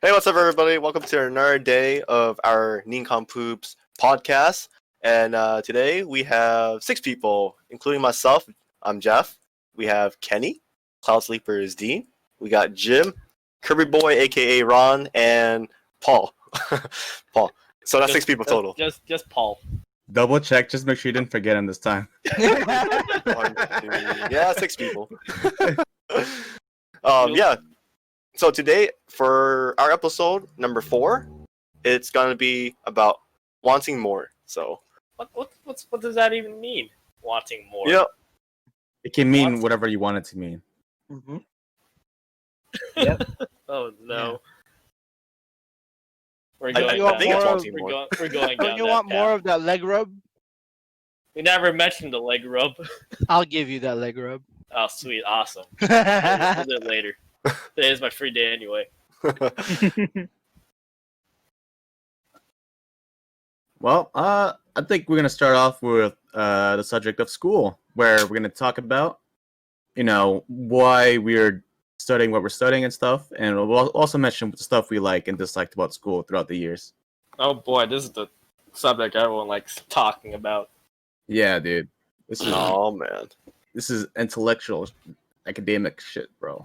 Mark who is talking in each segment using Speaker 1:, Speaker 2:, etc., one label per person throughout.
Speaker 1: Hey, what's up, everybody? Welcome to another day of our Nincompoops podcast. And today we have 6 people, including myself. I'm Jeff. We have Kenny. Cloud Sleeper is Dean. We got Jim, Kirby Boy, aka Ron, and Paul. Paul. So that's 6 people total.
Speaker 2: Just Paul.
Speaker 3: Double check, just make sure you didn't forget him this time.
Speaker 1: 1, 2, yeah, 6 people. Yeah. So today, for our episode number 4, it's gonna be about wanting more. So
Speaker 2: What does that even mean? Wanting more.
Speaker 1: yeah,
Speaker 3: It can mean whatever you want it to mean.
Speaker 4: Mm-hmm.
Speaker 2: Yep. Oh no. We're
Speaker 1: I
Speaker 2: going
Speaker 1: think it's
Speaker 2: down.
Speaker 1: wanting more.
Speaker 2: We're going
Speaker 4: Don't
Speaker 2: down
Speaker 4: you
Speaker 2: that
Speaker 4: want
Speaker 2: path.
Speaker 4: more of that leg rub?
Speaker 2: We never mentioned the leg rub.
Speaker 4: I'll give you that leg rub.
Speaker 2: Oh, sweet, awesome. We'll do it later. Today is my free day anyway.
Speaker 3: Well, I think we're gonna start off with the subject of school, where we're gonna talk about, why we're studying what we're studying and stuff, and we'll also mention the stuff we like and disliked about school throughout the years.
Speaker 2: Oh boy, this is the subject everyone likes talking about.
Speaker 3: Yeah, dude, this is
Speaker 1: Oh man.
Speaker 3: this is intellectual, academic shit, bro.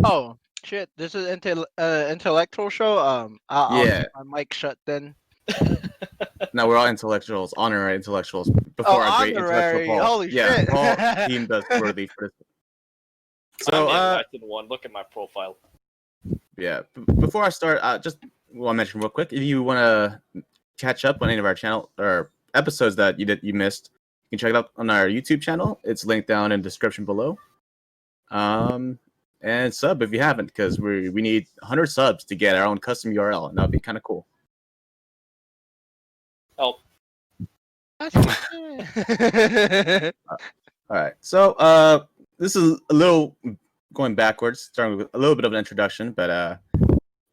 Speaker 4: Oh shit! This is intellectual show. I'll
Speaker 3: Yeah.
Speaker 4: keep my mic shut then.
Speaker 3: Now we're all intellectuals, honorary intellectuals. Before our great
Speaker 4: honorary,
Speaker 3: intellectual Paul.
Speaker 4: holy
Speaker 3: yeah,
Speaker 4: shit.
Speaker 3: Paul deemed us worthy for this.
Speaker 2: I'm the
Speaker 3: So,
Speaker 2: elected one. Look at my profile.
Speaker 3: yeah. Before I start, just want to mention real quick, if you want to catch up on any of our channel or episodes that you missed, you can check it out on our YouTube channel. It's linked down in the description below. And sub if you haven't, because we need 100 subs to get our own custom URL, and that'd be kind of cool.
Speaker 2: Oh,
Speaker 3: All right. So, this is a little going backwards, starting with a little bit of an introduction. But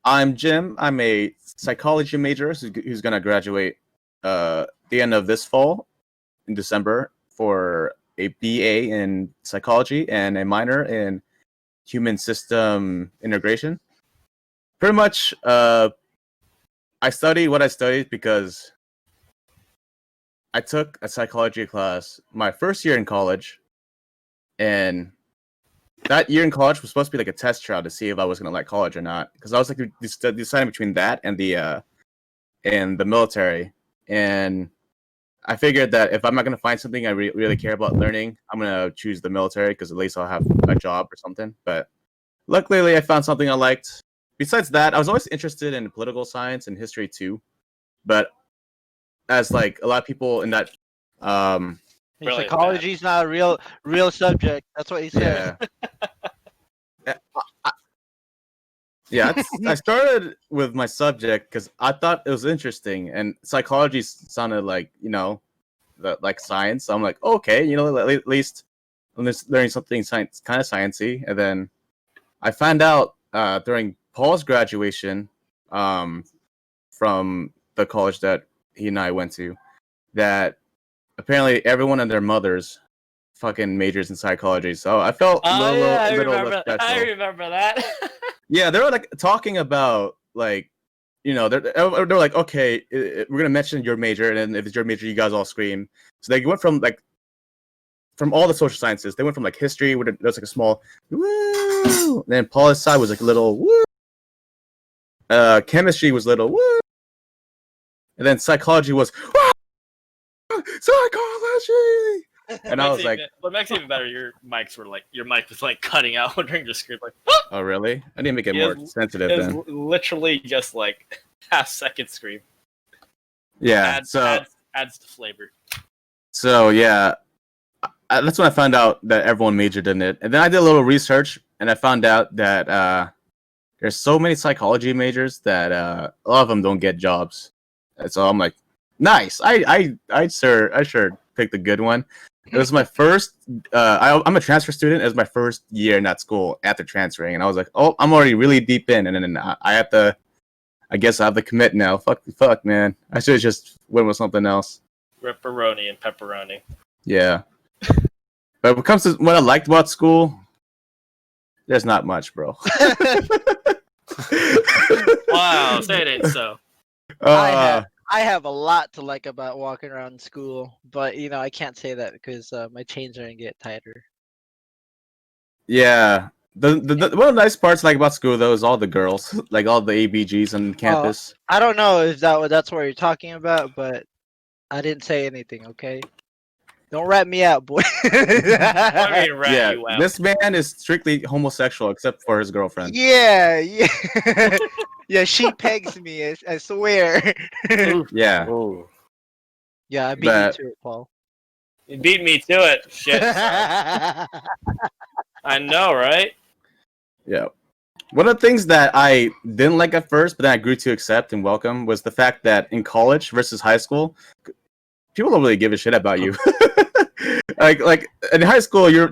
Speaker 3: I'm Jim. I'm a psychology major who's going to graduate the end of this fall in December for a BA in psychology and a minor in human system integration. Pretty much, I study what I studied because I took a psychology class my first year in college, and that year in college was supposed to be like a test trial to see if I was gonna like college or not. Because I was like deciding between that and the military, and I figured that if I'm not gonna find something I really care about learning, I'm gonna choose the military because at least I'll have a job or something. But luckily, I found something I liked. Besides that, I was always interested in political science and history too, but as like a lot of people in that
Speaker 2: Brilliant,
Speaker 4: Psychology's not a real subject. That's what he said.
Speaker 3: Yeah, I started with my subject because I thought it was interesting, and psychology sounded like like science. So I'm like, okay, at least I'm just learning something science, kind of sciencey. And then I found out during Paul's graduation from the college that he and I went to that apparently everyone and their mothers fucking majors in psychology. So I felt a little special.
Speaker 2: I remember that.
Speaker 3: Yeah, they were like talking about like, they're like, okay, we're gonna mention your major, and then if it's your major, you guys all scream. So they went from all the social sciences. They went from like history, where there was like a small woo, and then poli sci was like a little woo. Chemistry was little woo, and then psychology was psychology. And I was like,
Speaker 2: what makes it even better? Your mic was like cutting out during the script. Like,
Speaker 3: oh really? I didn't make it more sensitive
Speaker 2: it
Speaker 3: then.
Speaker 2: was literally just like half-second scream.
Speaker 3: Yeah,
Speaker 2: Adds the flavor.
Speaker 3: So yeah, that's when I found out that everyone majored in it, and then I did a little research, and I found out that there's so many psychology majors that a lot of them don't get jobs. And so I'm like, nice. I sure picked a good one. It was my first. I'm a transfer student. It was my first year in that school after transferring, and I was like, oh, I'm already really deep in, and then I have to. I guess I have to commit now. Fuck, man. I should have just went with something else.
Speaker 2: Ripperoni and pepperoni.
Speaker 3: Yeah. But when it comes to what I liked about school, There's not much, bro.
Speaker 2: Wow, say it ain't so.
Speaker 4: I have a lot to like about walking around school, but I can't say that because my chains are gonna get tighter.
Speaker 3: Yeah. The one of the nice parts like about school though is all the girls, like all the ABGs on campus.
Speaker 4: I don't know if that's what you're talking about, but I didn't say anything. Okay, don't rat me out, boy.
Speaker 2: I mean, rat
Speaker 3: Yeah,
Speaker 2: you out.
Speaker 3: this man is strictly homosexual except for his girlfriend.
Speaker 4: Yeah. Yeah, she pegs me. I swear.
Speaker 3: Yeah.
Speaker 1: Ooh.
Speaker 4: Yeah, I beat
Speaker 3: But-
Speaker 4: you to it, Paul.
Speaker 2: You beat me to it. Shit. son. I know, right?
Speaker 3: Yeah. One of the things that I didn't like at first, but then I grew to accept and welcome was the fact that in college versus high school, people don't really give a shit about you. like in high school, you're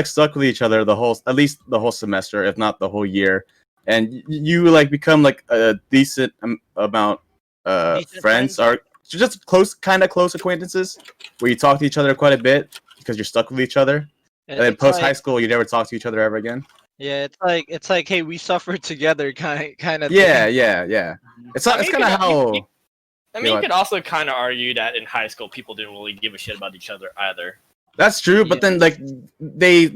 Speaker 3: stuck with each other at least the whole semester, if not the whole year, and you like become like a decent amount
Speaker 4: Decent
Speaker 3: friends
Speaker 4: friends?
Speaker 3: are just kind of close acquaintances where you talk to each other quite a bit because you're stuck with each other. And then
Speaker 4: It's
Speaker 3: post high
Speaker 4: like-
Speaker 3: school, you never talk to each other ever again.
Speaker 4: Yeah, it's like, hey, we suffered together, kind of.
Speaker 3: Yeah,
Speaker 4: thing.
Speaker 3: yeah. It's
Speaker 2: I mean,
Speaker 3: kind of how.
Speaker 2: you could also kind of argue that in high school, people didn't really give a shit about each other either.
Speaker 3: That's true, but
Speaker 4: Yeah.
Speaker 3: then like they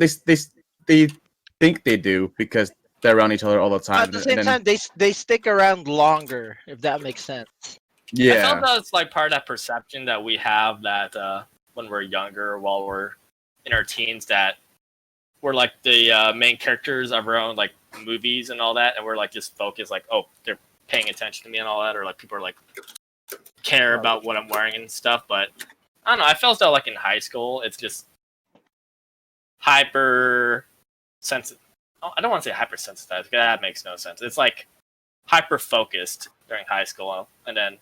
Speaker 3: think they do because they're around each other all the time.
Speaker 4: At the same
Speaker 3: and then-
Speaker 4: time, they stick around longer, if that makes sense.
Speaker 2: I
Speaker 3: yeah,
Speaker 2: felt that's like part of that perception that we have that when we're younger, while we're in our teens, that we're like the main characters of our own like movies and all that, and we're like just focused, like, oh, they're paying attention to me and all that, or like people are like care about what I'm wearing and stuff. But I don't know. I felt that like in high school, it's just hyper sensitive. Oh, I don't want to say hypersensitized. That makes no sense. It's like hyper focused during high school, and then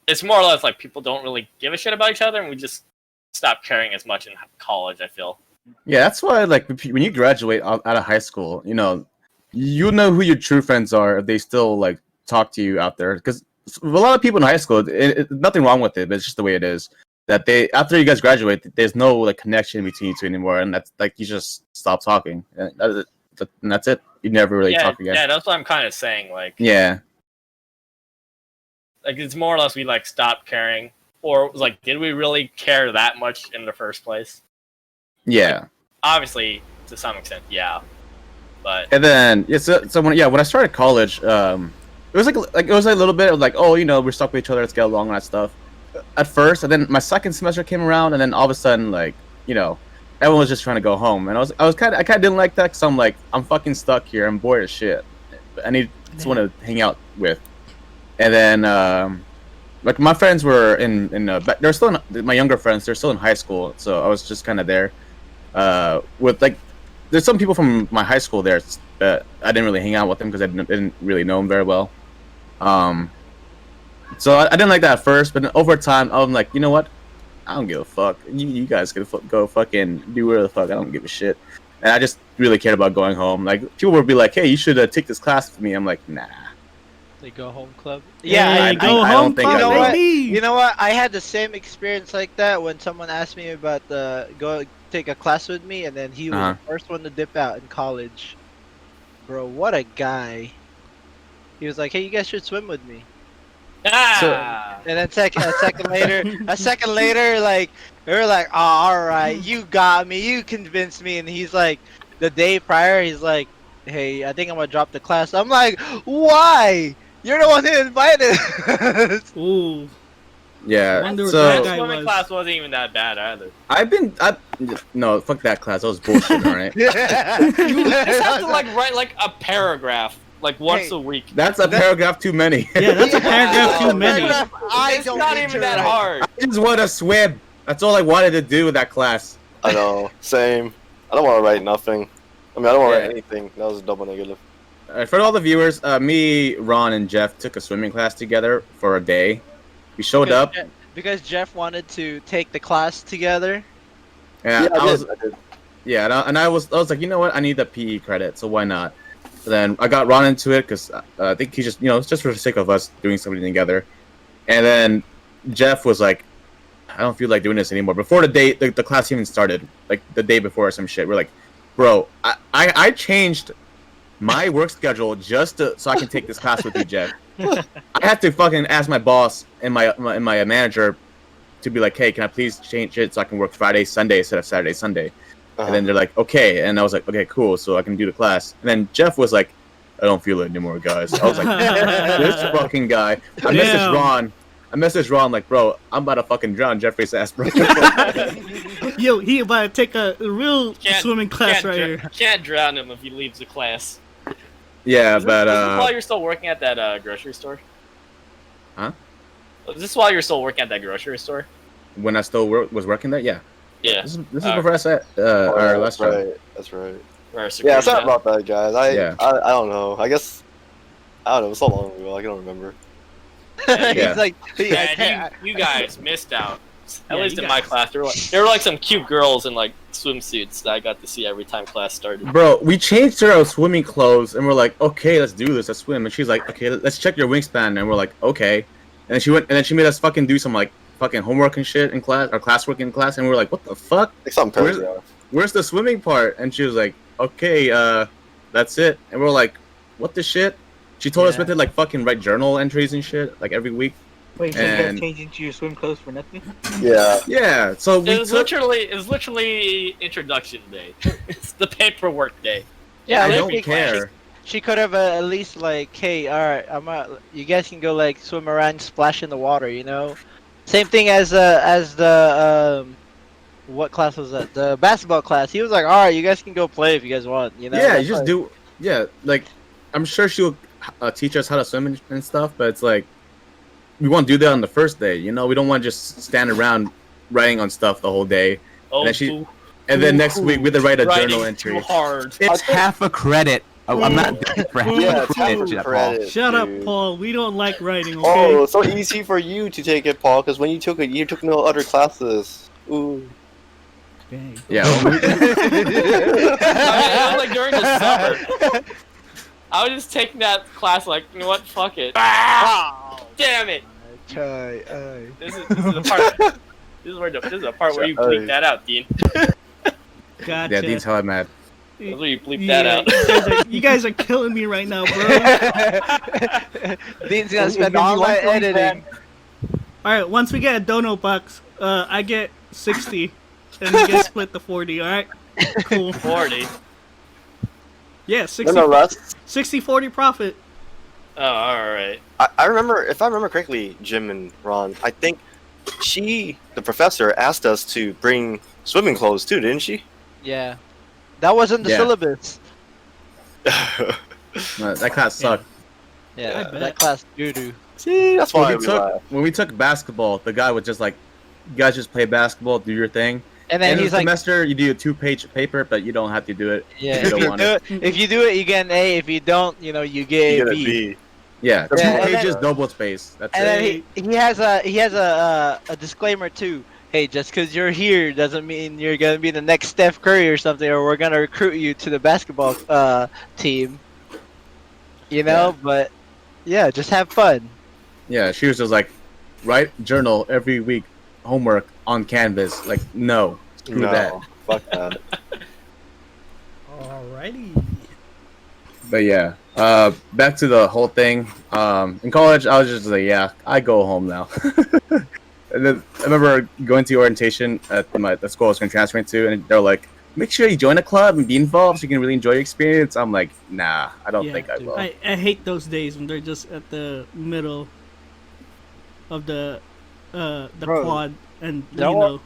Speaker 2: it's more or less like people don't really give a shit about each other, and we just stop caring as much in college, I feel.
Speaker 3: yeah. That's why like when you graduate out of high school, you know who your true friends are if they still like talk to you out there. Because a lot of people in high school, nothing wrong with it, but it's just the way it is. That they after you guys graduate, there's no like connection between you two anymore, and that's like you just stop talking, and that's it. You never really talk again.
Speaker 2: Yeah, that's what I'm kind of saying. Like,
Speaker 3: Yeah.
Speaker 2: like it's more or less we like stopped caring, or it was like, did we really care that much in the first place?
Speaker 3: Yeah.
Speaker 2: Obviously, to some extent, yeah. But
Speaker 3: And then when I started college, it was like it was a little bit of like, oh, we're stuck with each other, let's get along and that stuff. At first, and then my second semester came around, and then all of a sudden, like, everyone was just trying to go home, and I kind of didn't like that because I'm like, I'm fucking stuck here, I'm bored as shit. I need someone to hang out with. And then like my friends were they're still my younger friends, they're still in high school, so I was just kind of there with like there's some people from my high school there, but I didn't really hang out with them because I didn't really know them very well. So I didn't like that at first, but then over time I'm like, you know what? I don't give a fuck. You guys can go fucking do whatever the fuck. I don't give a shit. And I just really cared about going home. Like people would be like, hey, you should take this class with me. I'm like, nah.
Speaker 4: They go home club.
Speaker 5: Yeah,
Speaker 3: I
Speaker 5: go
Speaker 3: don't
Speaker 5: home
Speaker 3: think
Speaker 5: club,
Speaker 3: I will.
Speaker 5: baby.
Speaker 4: You know what? I had the same experience like that when someone asked me about go take a class with me, and then he was the first one to dip out in college. Bro, what a guy! He was like, "Hey, you guys should swim with me."
Speaker 2: ah,
Speaker 4: And then a second later, like we were like, "Oh, all right, you got me, you convinced me." And he's like, the day prior, he's like, "Hey, I think I'm gonna drop the class." I'm like, "Why? You're the one who invited us."
Speaker 5: Ooh.
Speaker 3: Yeah.
Speaker 5: Wonder what
Speaker 3: So
Speaker 5: that
Speaker 2: that
Speaker 5: guy
Speaker 2: swimming
Speaker 5: was.
Speaker 2: class wasn't even that bad either.
Speaker 3: no, fuck that class. That was bullshit. All right.
Speaker 2: You just have to like write like a paragraph like once
Speaker 4: Hey,
Speaker 2: a week.
Speaker 3: That's a paragraph too many.
Speaker 5: Yeah, that's a paragraph too many.
Speaker 2: It's not even that hard.
Speaker 3: I just want to swim. That's all I wanted to do with that class.
Speaker 1: I know. Same. I don't want to write nothing. I mean, I don't want to
Speaker 3: Yeah.
Speaker 1: write anything. That was a double negative.
Speaker 3: For all the viewers, me, Ron, and Jeff took a swimming class together for a day. We showed up,
Speaker 4: because Jeff wanted to take the class together.
Speaker 3: and
Speaker 1: I
Speaker 3: I was
Speaker 1: did.
Speaker 3: yeah, and I was like, you know what? I need the PE credit, so why not? So then I got Ron into it because I think he just it's just for the sake of us doing something together. And then Jeff was like, I don't feel like doing this anymore. Before the day the class even started, like the day before or some shit, we're like, Bro, I changed my work schedule just so I can take this class with you, Jeff. I had to fucking ask my boss and my manager to be like, hey, can I please change it so I can work Friday, Sunday instead of Saturday, Sunday?
Speaker 1: Uh-huh.
Speaker 3: And then they're like, okay. And I was like, okay, cool. So I can do the class. And then Jeff was like, I don't feel it anymore, guys. I was like, this fucking guy. I messaged Ron like, bro, I'm about to fucking drown Jeffrey's ass, bro.
Speaker 5: Yo, he about to take a real swimming class right here.
Speaker 2: Can't drown him if he leaves the class.
Speaker 3: Yeah,
Speaker 2: Is
Speaker 3: but
Speaker 2: this while you're still working at that grocery store?
Speaker 3: Huh?
Speaker 2: Is this while you're still working at that grocery store?
Speaker 3: when I still was working there, yeah.
Speaker 2: Yeah.
Speaker 3: This is before I said our last job.
Speaker 1: Right. That's right.
Speaker 2: Or
Speaker 1: Yeah, sorry about that, guys. I don't know. I guess I don't know. It was so long ago. I don't remember.
Speaker 3: Yeah.
Speaker 4: He's like,
Speaker 2: Man, you guys missed out. At
Speaker 5: Yeah,
Speaker 2: least
Speaker 5: you
Speaker 2: in my
Speaker 5: guys-
Speaker 2: class, there were like some cute girls in like swimsuits that I got to see every time class started.
Speaker 3: Bro, we changed her our swimming clothes, and we're like, okay, let's do this, let's swim. And she's like, okay, let's check your wingspan, and we're like, okay. And then she went, and then she made us fucking do some like fucking homework and shit in class, or classwork in class, and we were like, what the fuck?
Speaker 1: Like some paragraph.
Speaker 3: Where's the swimming part? And she was like, okay, that's it. And we're like, what the shit? She told us we had to like fucking write journal entries and shit like every week.
Speaker 6: Wait, so you guys
Speaker 3: And-
Speaker 6: changed into your swim clothes for nothing?
Speaker 1: Yeah.
Speaker 3: Yeah, so we
Speaker 2: It was literally introduction day. It's the paperwork day.
Speaker 4: yeah,
Speaker 3: I
Speaker 4: let's
Speaker 3: don't
Speaker 4: be-
Speaker 3: care.
Speaker 4: She could have at least like, hey, all right, you guys can go like swim around, splash in the water, you know. Same thing as the what class was that? The basketball class. He was like, all right, you guys can go play if you guys want, you know.
Speaker 3: Yeah,
Speaker 4: That's
Speaker 3: you just
Speaker 4: like-
Speaker 3: do. Yeah, like I'm sure she'll teach us how to swim and stuff, but it's like we want to do that on the first day. You know, we don't want to just stand around writing on stuff the whole day.
Speaker 2: Oh,
Speaker 3: then she-
Speaker 2: too
Speaker 3: And then next week we have to write a
Speaker 2: writing
Speaker 3: journal
Speaker 2: too
Speaker 3: entry.
Speaker 2: hard.
Speaker 7: It's half a credit. Oh, I'm not doing for half
Speaker 1: Yeah,
Speaker 7: a credit,
Speaker 1: two
Speaker 7: Jeff.
Speaker 1: credits,
Speaker 5: Shut up,
Speaker 1: dude.
Speaker 5: Paul. We don't like writing, okay?
Speaker 1: Oh, it's so easy for you to take it, Paul, because when you took it, you took no other classes. Ooh.
Speaker 5: Dang.
Speaker 3: Yeah,
Speaker 2: I mean, it was like during the summer. I was just taking that class like, you know what, fuck it. Damn it! This is the part. This is the part where you bleep that out, Dean.
Speaker 5: Gotcha.
Speaker 3: yeah, Dean's hella mad.
Speaker 2: That's where you bleep that out.
Speaker 5: You guys are killing me right now, bro.
Speaker 4: Dean's gonna spend all that editing.
Speaker 5: Alright, once we get a dono box, I get 60, and you guys split the 40, alright? Cool.
Speaker 2: 40.
Speaker 5: Yeah, 60,
Speaker 1: No, that's.
Speaker 5: 60-40 profit.
Speaker 2: Oh, alright.
Speaker 1: I remember, if I remember correctly, Jim and Ron, I think the professor, asked us to bring swimming clothes too, didn't she?
Speaker 4: Yeah, that wasn't the
Speaker 3: Yeah.
Speaker 4: syllabus.
Speaker 3: That class sucked.
Speaker 4: Yeah,
Speaker 5: I bet.
Speaker 4: that class doo doo.
Speaker 1: See, that's why we laugh.
Speaker 3: When we took basketball, the guy was just like, you guys just play basketball, do your thing.
Speaker 4: And then
Speaker 3: End of
Speaker 4: he's
Speaker 3: the
Speaker 4: like,
Speaker 3: semester, you do a 2-page paper, but you don't have to do it.
Speaker 4: yeah,
Speaker 3: if you don't want it.
Speaker 4: if you do it, you get an A. If you don't, you know, you get
Speaker 1: You
Speaker 4: a
Speaker 1: get a
Speaker 4: B.
Speaker 1: B.
Speaker 3: Yeah,
Speaker 1: That's
Speaker 3: 2
Speaker 4: and then-
Speaker 3: pages, double space. That's
Speaker 4: And
Speaker 3: it.
Speaker 4: then he has a disclaimer too. Hey, just because you're here doesn't mean you're gonna be the next Steph Curry or something, or we're gonna recruit you to the basketball team. You know, but yeah, just have fun.
Speaker 3: Yeah, she was just like, write journal every week, homework on Canvas. Like, no, screw
Speaker 1: No,
Speaker 3: that.
Speaker 1: fuck that.
Speaker 5: Alrighty.
Speaker 3: But yeah, back to the whole thing. In college, I was just like, yeah, I go home now. And then I remember going to orientation at the school I was going to transfer to, and they're like, make sure you join a club and be involved so you can really enjoy your experience. I'm like, nah, I don't think I will.
Speaker 5: I hate those days when they're just at the middle of the
Speaker 4: Bro,
Speaker 5: quad, and you
Speaker 4: no-
Speaker 5: know.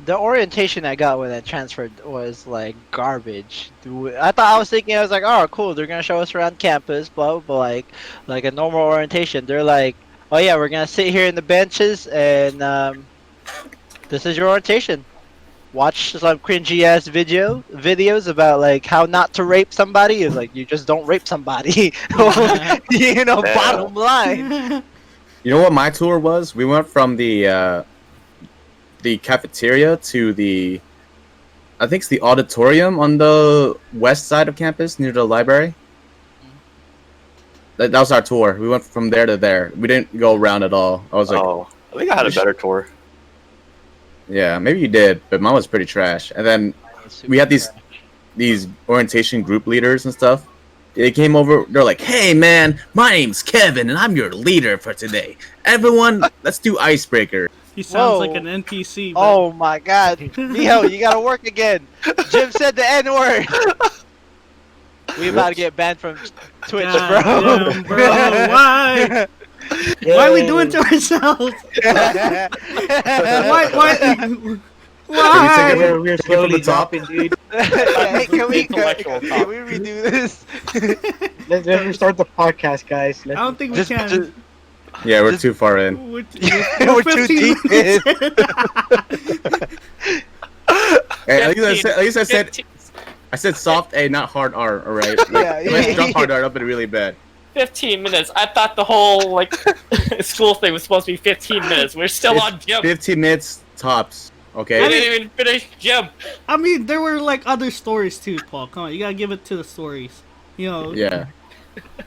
Speaker 4: The orientation I got when I transferred was like garbage. I was thinking, I was like, oh cool, they're gonna show us around campus, blah blah blah, like a normal orientation. They're like, oh yeah, we're gonna sit here in the benches and this is your orientation. Watch some cringy ass videos about like how not to rape somebody. It's like you just don't rape somebody. You know,
Speaker 1: Yeah.
Speaker 4: bottom line.
Speaker 3: You know what my tour was? We went from the cafeteria to I think it's the auditorium on the west side of campus near the library. That was our tour. We went from there to there. We didn't go around at all. I was like,
Speaker 1: Oh, I think I had a better tour.
Speaker 3: yeah, maybe you did, but mine was pretty trash. And then we had these these orientation group leaders and stuff. They came over. They're like, "Hey, man, my name's Kevin, and I'm your leader for today. Everyone, let's do icebreaker."
Speaker 5: He sounds
Speaker 4: Whoa.
Speaker 5: like an NPC. But...
Speaker 4: Oh my God, Miho, you gotta work again. Jim said the N word. We about to get banned from Twitch,
Speaker 5: God
Speaker 4: bro.
Speaker 5: damn, bro. Why? Why are we doing to ourselves? Why? Why?
Speaker 6: We're slowly
Speaker 3: the top?
Speaker 6: dropping, dude.
Speaker 4: Hey, can we
Speaker 2: Intellectual
Speaker 4: redo this?
Speaker 6: Let's restart the podcast, guys.
Speaker 5: I don't think we can.
Speaker 4: just-
Speaker 3: Yeah, we're too far in.
Speaker 5: We're
Speaker 4: We're too
Speaker 5: 15
Speaker 4: deep
Speaker 5: minutes in.
Speaker 3: Hey, at least I said
Speaker 2: 15
Speaker 3: I said soft A, not hard R. All right.
Speaker 4: Yeah,
Speaker 3: Let's
Speaker 4: yeah.
Speaker 3: jump hard R up and really bad.
Speaker 2: 15 minutes. I thought the whole like school thing was supposed to be 15 minutes. We're still on gym.
Speaker 3: 15 minutes tops.
Speaker 2: We
Speaker 3: Okay.
Speaker 2: didn't even finish gym.
Speaker 5: I mean, there were like other stories too, Paul. Come on, you gotta give it to the stories. You know.
Speaker 3: Yeah.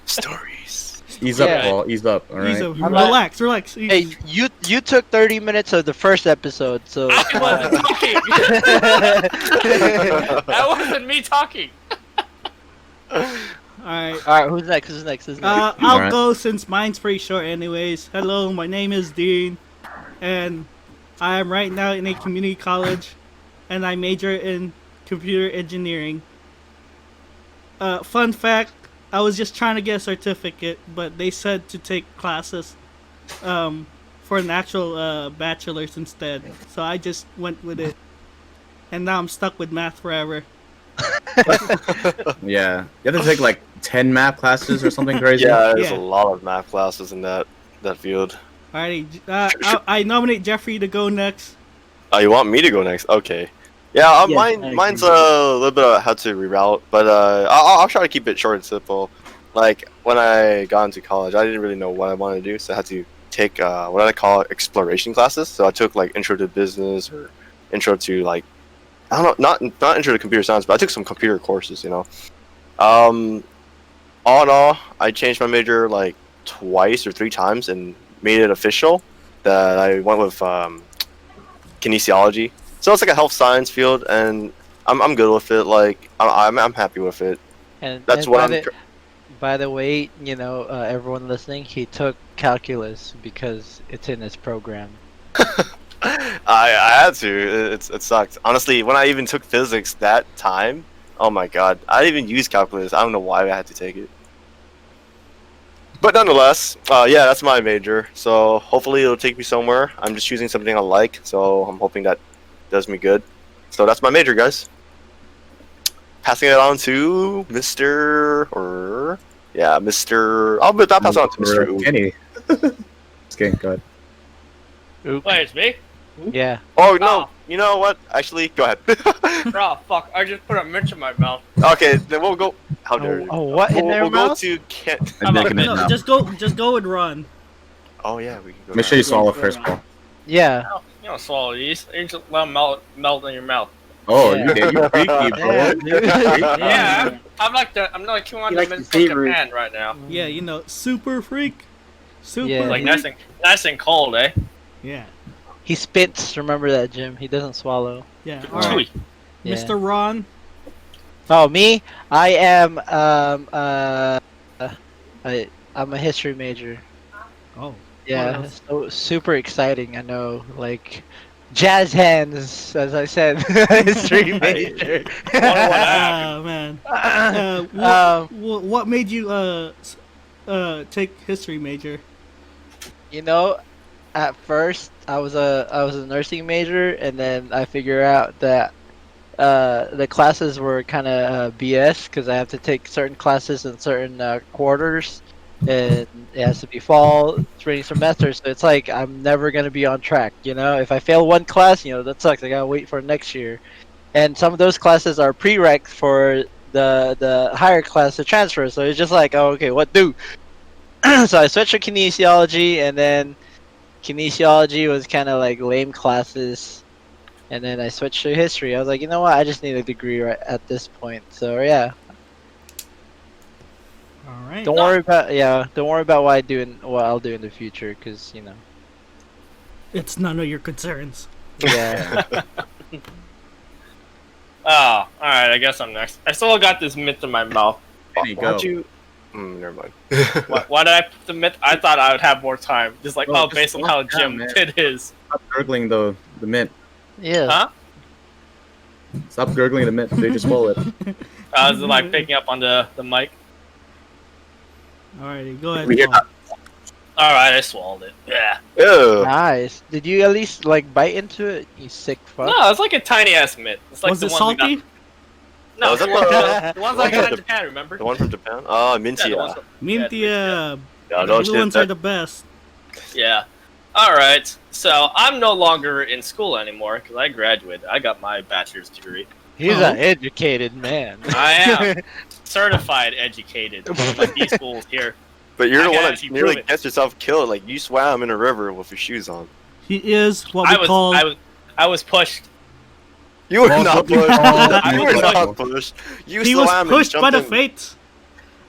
Speaker 1: Stories.
Speaker 3: Ease up,
Speaker 4: Yeah.
Speaker 3: Paul. Ease up. All right.
Speaker 5: He's a,
Speaker 4: I'm not-
Speaker 5: relax.
Speaker 4: Hey, you took 30 minutes of the first episode, so.
Speaker 2: I wasn't talking. That wasn't me talking.
Speaker 5: Alright.
Speaker 4: Alright, who's next?
Speaker 5: I'll
Speaker 3: Alright.
Speaker 5: go since mine's pretty short anyways. Hello, my name is Dean, and I am right now in a community college, and I major in computer engineering. Fun fact, I was just trying to get a certificate, but they said to take classes for an actual bachelor's instead, so I just went with it. And now I'm stuck with math forever.
Speaker 3: Yeah. You have to take like 10 math classes or something crazy.
Speaker 1: Yeah, there's
Speaker 5: Yeah.
Speaker 1: a lot of math classes in that field.
Speaker 5: Alrighty, I nominate Jeffrey to go next.
Speaker 1: Oh, you want me to go next? Okay. Yeah,
Speaker 6: Yes, I
Speaker 1: mine's
Speaker 6: agree.
Speaker 1: a little bit of how to reroute, but I'll try to keep it short and simple. Like when I got into college, I didn't really know what I wanted to do, so I had to take what I call exploration classes. So I took like intro to business or intro to like I don't know, not intro to computer science, but I took some computer courses. You know, all in all, I changed my major like twice or three times and made it official that I went with kinesiology. So it's like a health science field, and I'm good with it. Like I'm happy with it.
Speaker 4: And
Speaker 1: That's
Speaker 4: and
Speaker 1: what
Speaker 4: by the way, you know, everyone listening, he took calculus because it's in his program.
Speaker 1: I had to. It sucked. Honestly, when I even took physics that time, oh my god, I didn't even use calculus. I don't know why I had to take it. But nonetheless, yeah, that's my major. So hopefully it'll take me somewhere. I'm just choosing something I like, so I'm hoping that does me good. So that's my major, guys. Passing it on to Mr. Mr. I'll pass it on to Mr. Ooh.
Speaker 3: Kenny. Just kidding. Go ahead.
Speaker 2: Wait, it's me?
Speaker 4: Yeah.
Speaker 1: Oh no,
Speaker 2: Oh.
Speaker 1: you know what? Actually, go ahead.
Speaker 2: Oh, fuck. I just put a minch in my mouth.
Speaker 1: Okay, then we'll go. How dare you?
Speaker 4: Oh, what in their
Speaker 1: We'll go
Speaker 4: mouth?
Speaker 1: to Ken.
Speaker 7: I'm making it
Speaker 5: No,
Speaker 7: now.
Speaker 5: just go and run.
Speaker 1: Oh yeah, we can go.
Speaker 3: Make sure you swallow first, Paul.
Speaker 4: Yeah.
Speaker 2: You don't swallow these. You just let them melt in your mouth.
Speaker 3: Oh,
Speaker 4: Yeah.
Speaker 3: you freaky,
Speaker 4: Yeah,
Speaker 3: bro.
Speaker 4: dude.
Speaker 2: Yeah, I'm like one
Speaker 6: He
Speaker 2: of
Speaker 6: likes
Speaker 2: the
Speaker 6: to
Speaker 2: mints from
Speaker 6: savor it.
Speaker 2: Japan right now.
Speaker 5: Yeah, you know, super freak. Super
Speaker 4: Yeah.
Speaker 2: Like
Speaker 5: freak.
Speaker 2: nice and cold, eh?
Speaker 5: Yeah.
Speaker 4: He spits. Remember that, Jim. He doesn't swallow.
Speaker 5: Yeah.
Speaker 3: Oh.
Speaker 5: Alright.
Speaker 2: Chewy.
Speaker 4: Yeah.
Speaker 5: Mr. Ron.
Speaker 4: Oh, me? I am I'm a history major.
Speaker 5: Oh.
Speaker 4: Yeah,
Speaker 5: else?
Speaker 4: so super exciting. I know, like jazz hands, as I said, history major.
Speaker 5: Ah, man. What made you take history major?
Speaker 4: You know, at first I was a nursing major, and then I figured out that the classes were kind of BS because I have to take certain classes in certain quarters, and it has to be fall, spring semester. So it's like I'm never gonna be on track. You know, if I fail one class, you know that sucks. I gotta wait for next year, and some of those classes are prereqs for the higher class to transfer. So it's just like, oh, okay, what do? So I switched to kinesiology, and then kinesiology was kind of like lame classes, and then I switched to history. I was like, you know what? I just need a degree right at this point. So yeah,
Speaker 5: All right.
Speaker 4: don't worry about what I'll do in the future, because you know.
Speaker 5: It's none of your concerns.
Speaker 4: Yeah.
Speaker 2: Oh, Alright, I guess I'm next. I still got this mint in my mouth.
Speaker 3: There you go.
Speaker 1: Why'd you? Never mind.
Speaker 2: Why did I put the mint? I thought I would have more time. Just like,
Speaker 3: Well,
Speaker 2: based on
Speaker 3: just
Speaker 2: how
Speaker 3: walk down,
Speaker 2: Jim
Speaker 3: man.
Speaker 2: did his.
Speaker 3: Stop gurgling the mint.
Speaker 4: Yeah.
Speaker 2: Huh?
Speaker 3: Stop gurgling the mint. They just swallow it.
Speaker 2: I was like picking up on the mic.
Speaker 5: Alrighty, go ahead.
Speaker 3: We hear
Speaker 5: Paul.
Speaker 2: Alright, I swallowed it. Yeah.
Speaker 1: Ew.
Speaker 4: Nice. Did you at least like bite into it? You sick fuck.
Speaker 2: No, it's like a tiny ass mint. It's like
Speaker 5: Was
Speaker 2: the
Speaker 5: it
Speaker 2: ones we
Speaker 5: salty?
Speaker 2: got. No,
Speaker 1: Oh, is that
Speaker 2: the ones I got in Japan, remember?
Speaker 1: The one from Japan? Oh, minty.
Speaker 2: Yeah, the ones from-
Speaker 5: Minty,
Speaker 2: yeah,
Speaker 1: Yeah,
Speaker 5: the
Speaker 1: no
Speaker 5: blue ones are
Speaker 1: shit.
Speaker 5: the best.
Speaker 2: Yeah. Alright, so I'm no longer in school anymore because I graduated. I got my bachelor's degree.
Speaker 4: He's
Speaker 5: Oh.
Speaker 4: an educated man.
Speaker 2: I am certified educated. Like these schools here.
Speaker 1: But you're
Speaker 2: I
Speaker 1: the
Speaker 2: can
Speaker 1: one that
Speaker 2: actually
Speaker 1: nearly
Speaker 2: prove it.
Speaker 1: gets yourself killed. Like you swam in a river with your shoes on.
Speaker 5: He is what we call.
Speaker 2: I was pushed.
Speaker 1: You were
Speaker 3: Well,
Speaker 1: not
Speaker 3: what we
Speaker 1: pushed.
Speaker 3: call-
Speaker 1: You were
Speaker 2: I
Speaker 1: not pushed. You
Speaker 5: He was
Speaker 1: swam and
Speaker 5: pushed by
Speaker 1: jumped
Speaker 5: the
Speaker 1: in.
Speaker 5: fate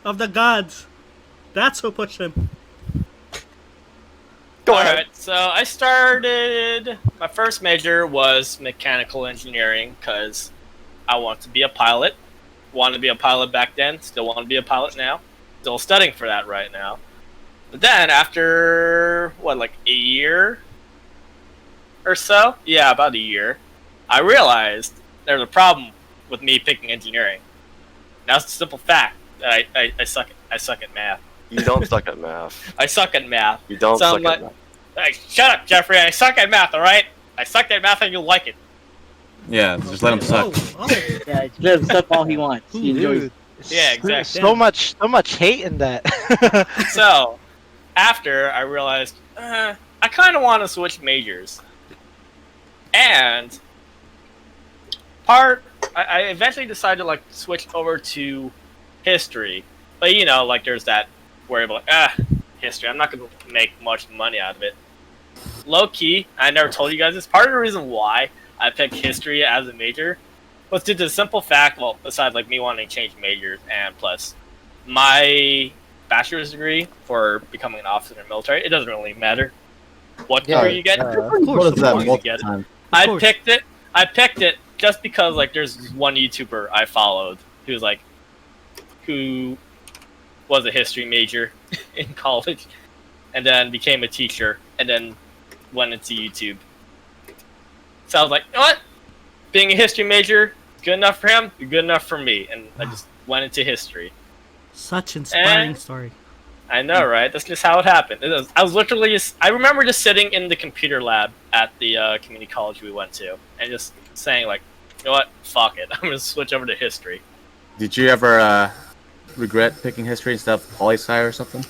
Speaker 5: of the gods. That's who pushed him.
Speaker 1: Go ahead.
Speaker 2: Alright, so I started. My first major was mechanical engineering because I wanted to be a pilot. Wanted to be a pilot back then. Still want to be a pilot now. Still studying for that right now. But then after like a year or so? Yeah, about a year. I realized there's a problem with me picking engineering. That's the simple fact that I suck at math.
Speaker 1: You don't suck at math.
Speaker 2: I suck at math.
Speaker 1: You don't
Speaker 2: So
Speaker 1: suck
Speaker 2: I'm
Speaker 1: at
Speaker 2: like-
Speaker 1: math.
Speaker 2: Hey, shut up, Jeffrey. I suck at math, alright? I sucked at math and you'll like it.
Speaker 3: Yeah, just let him suck.
Speaker 5: Oh,
Speaker 8: Yeah, let him suck all he wants. He enjoys
Speaker 4: Dude,
Speaker 2: Yeah, exactly.
Speaker 4: So much hate in that.
Speaker 2: So, after I realized, I kind of want to switch majors. And, I eventually decided to, like, switch over to history. But, you know, like, there's that worry about, history. I'm not going to make much money out of it. Low-key, I never told you guys this, part of the reason why I picked history as a major was due to the simple fact, well, besides, like, me wanting to change majors, and plus, my bachelor's degree for becoming an officer in the military, it doesn't really matter what degree you get.
Speaker 5: of
Speaker 3: What
Speaker 5: course,
Speaker 3: is
Speaker 5: of
Speaker 3: that
Speaker 5: course.
Speaker 2: you get
Speaker 3: multiple times?
Speaker 2: I
Speaker 5: course.
Speaker 2: picked it just because like there's one YouTuber I followed who was a history major in college and then became a teacher and then went into YouTube. So I was like, you know what? Being a history major, good enough for him, good enough for me, and I just went into history.
Speaker 5: Such inspiring
Speaker 2: Eh.
Speaker 5: story.
Speaker 2: I know, right? That's just how it happened. I was literally I remember just sitting in the computer lab at the community college we went to and just saying, like, you know what? Fuck it. I'm going to switch over to history.
Speaker 3: Did you ever regret picking history instead of poli-sci or something?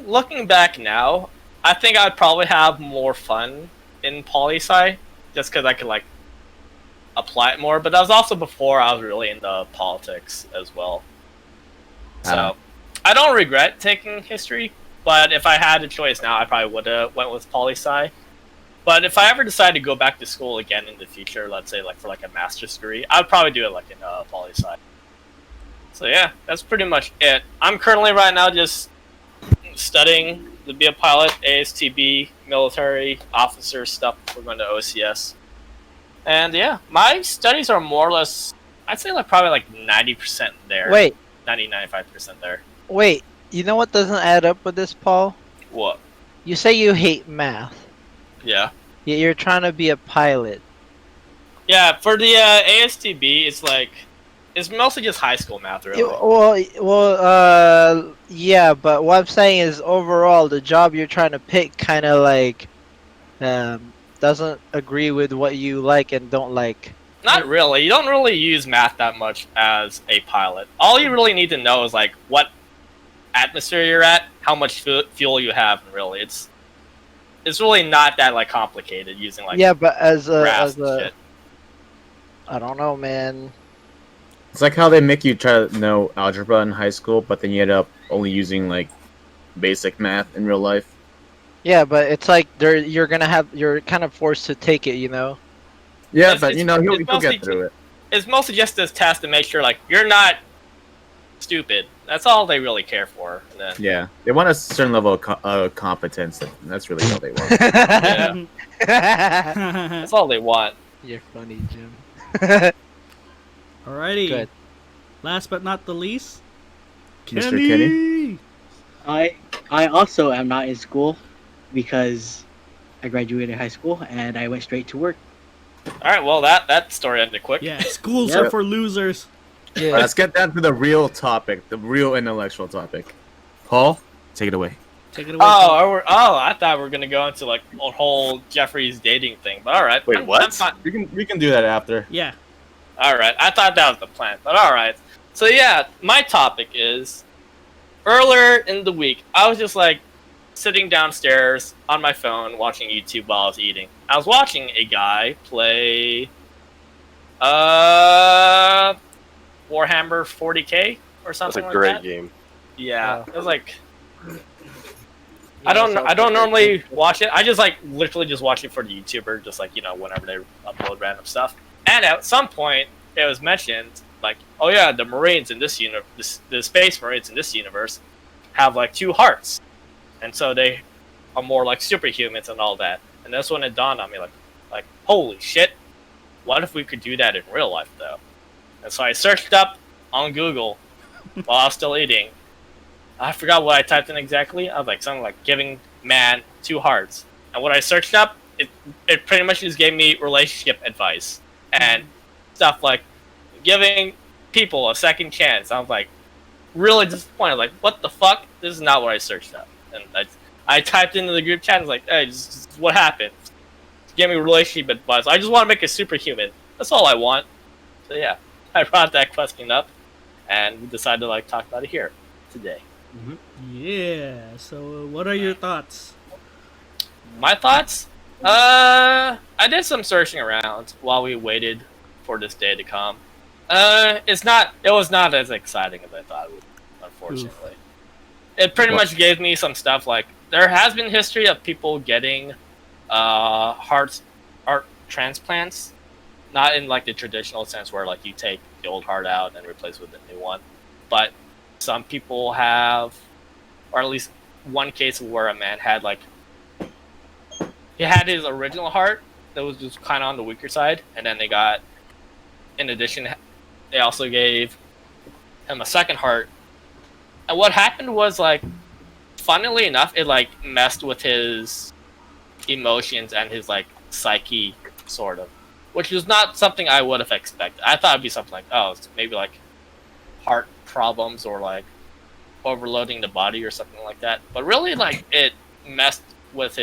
Speaker 2: Looking back now, I think I'd probably have more fun in poli-sci just because I could, like, apply it more. But that was also before I was really into politics as well. So, I don't regret taking history, but if I had a choice now, I probably would have went with poli-sci. But if I ever decide to go back to school again in the future, let's say like for like a master's degree, I'd probably do it like in poli-sci. So yeah, that's pretty much it. I'm currently right now just studying to be a pilot, ASTB, military, officer stuff. We're going to OCS. And yeah, my studies are more or less, I'd say like probably like 90% there.
Speaker 4: Wait,
Speaker 2: 90-95% there.
Speaker 4: wait. You know what doesn't add up with this, Paul?
Speaker 2: What?
Speaker 4: You say you hate math,
Speaker 2: Yeah.
Speaker 4: yet you're trying to be a pilot.
Speaker 2: Yeah, for the ASTB, it's mostly just high school math, really.
Speaker 4: Yeah, but what I'm saying is overall, the job you're trying to pick kind of like doesn't agree with what you like and don't like.
Speaker 2: Not really. You don't really use math that much as a pilot. All you really need to know is like what atmosphere you're at, how much fuel you have, and really, it's really not that like complicated using like
Speaker 4: Yeah, but as
Speaker 2: graphs and
Speaker 4: a
Speaker 2: shit.
Speaker 4: I don't know, man.
Speaker 3: It's like how they make you try to know algebra in high school, but then you end up only using like basic math in real life.
Speaker 4: Yeah, but it's like you're kind of forced to take it, you know.
Speaker 3: Yeah,
Speaker 2: It's-
Speaker 3: but you know
Speaker 2: it's
Speaker 3: you'll
Speaker 2: mostly-
Speaker 3: get through it.
Speaker 2: It's mostly just this test to make sure like you're not stupid. That's all they really care for. And then,
Speaker 3: Yeah, they want a certain level of competence, and that's really all they want.
Speaker 2: Yeah. That's all they want.
Speaker 4: You're funny, Jim.
Speaker 5: Alrighty.
Speaker 4: Good.
Speaker 5: Last but not the least,
Speaker 3: Mr. Kenny.
Speaker 8: I also am not in school because I graduated high school and I went straight to work.
Speaker 2: All right, well that story ended quick.
Speaker 5: Yeah, schools
Speaker 8: Yep.
Speaker 5: are for losers.
Speaker 4: Yeah.
Speaker 3: Let's get down to the real topic, the real intellectual topic. Paul, take it away.
Speaker 5: Take it away.
Speaker 2: I thought we were gonna go into like a whole Jeffrey's dating thing, but all right.
Speaker 1: Wait, what?
Speaker 2: I'm fine.
Speaker 3: We can do that after.
Speaker 5: Yeah.
Speaker 2: All right, I thought that was the plan, but all right. So yeah, my topic is earlier in the week. I was just like sitting downstairs on my phone watching YouTube while I was eating. I was watching a guy play Warhammer 40K or
Speaker 1: That's
Speaker 2: something
Speaker 1: a
Speaker 2: like
Speaker 1: great
Speaker 2: that.
Speaker 1: game.
Speaker 2: Yeah, it was like I don't normally watch it. I just like literally just watch it for the YouTuber, just like whenever they upload random stuff. And at some point, it was mentioned like, oh yeah, the Marines in this the Space Marines in this universe have like 2 hearts, and so they are more like superhumans and all that. And that's when it dawned on me, like holy shit, what if we could do that in real life though? And so I searched up on Google while I was still eating. I forgot what I typed in exactly. I was like something like giving man 2 hearts. And what I searched up, it pretty much just gave me relationship advice and stuff like giving people a second chance. I was like really disappointed. Like, what the fuck? This is not what I searched up. And I typed into the group chat and was like, hey, this is what happened. Give me relationship advice. I just want to make a superhuman. That's all I want. So yeah, I brought that question up and we decided to like talk about it here today.
Speaker 5: Yeah. So, what are your thoughts?
Speaker 2: My thoughts? I did some searching around while we waited for this day to come. It was not as exciting as I thought it would be, unfortunately. It pretty much gave me some stuff like there has been history of people getting heart transplants, not in like the traditional sense where like you take the old heart out and replace with a new one, but some people have, or at least one case where a man had like he had his original heart that was just kind of on the weaker side, and then in addition, they also gave him a second heart. And what happened was like, funnily enough, it like messed with his emotions and his like psyche, sort of, which was not something I would have expected. I thought it'd be something like, oh, it's maybe like heart problems or like overloading the body or something like that. But really, like it messed with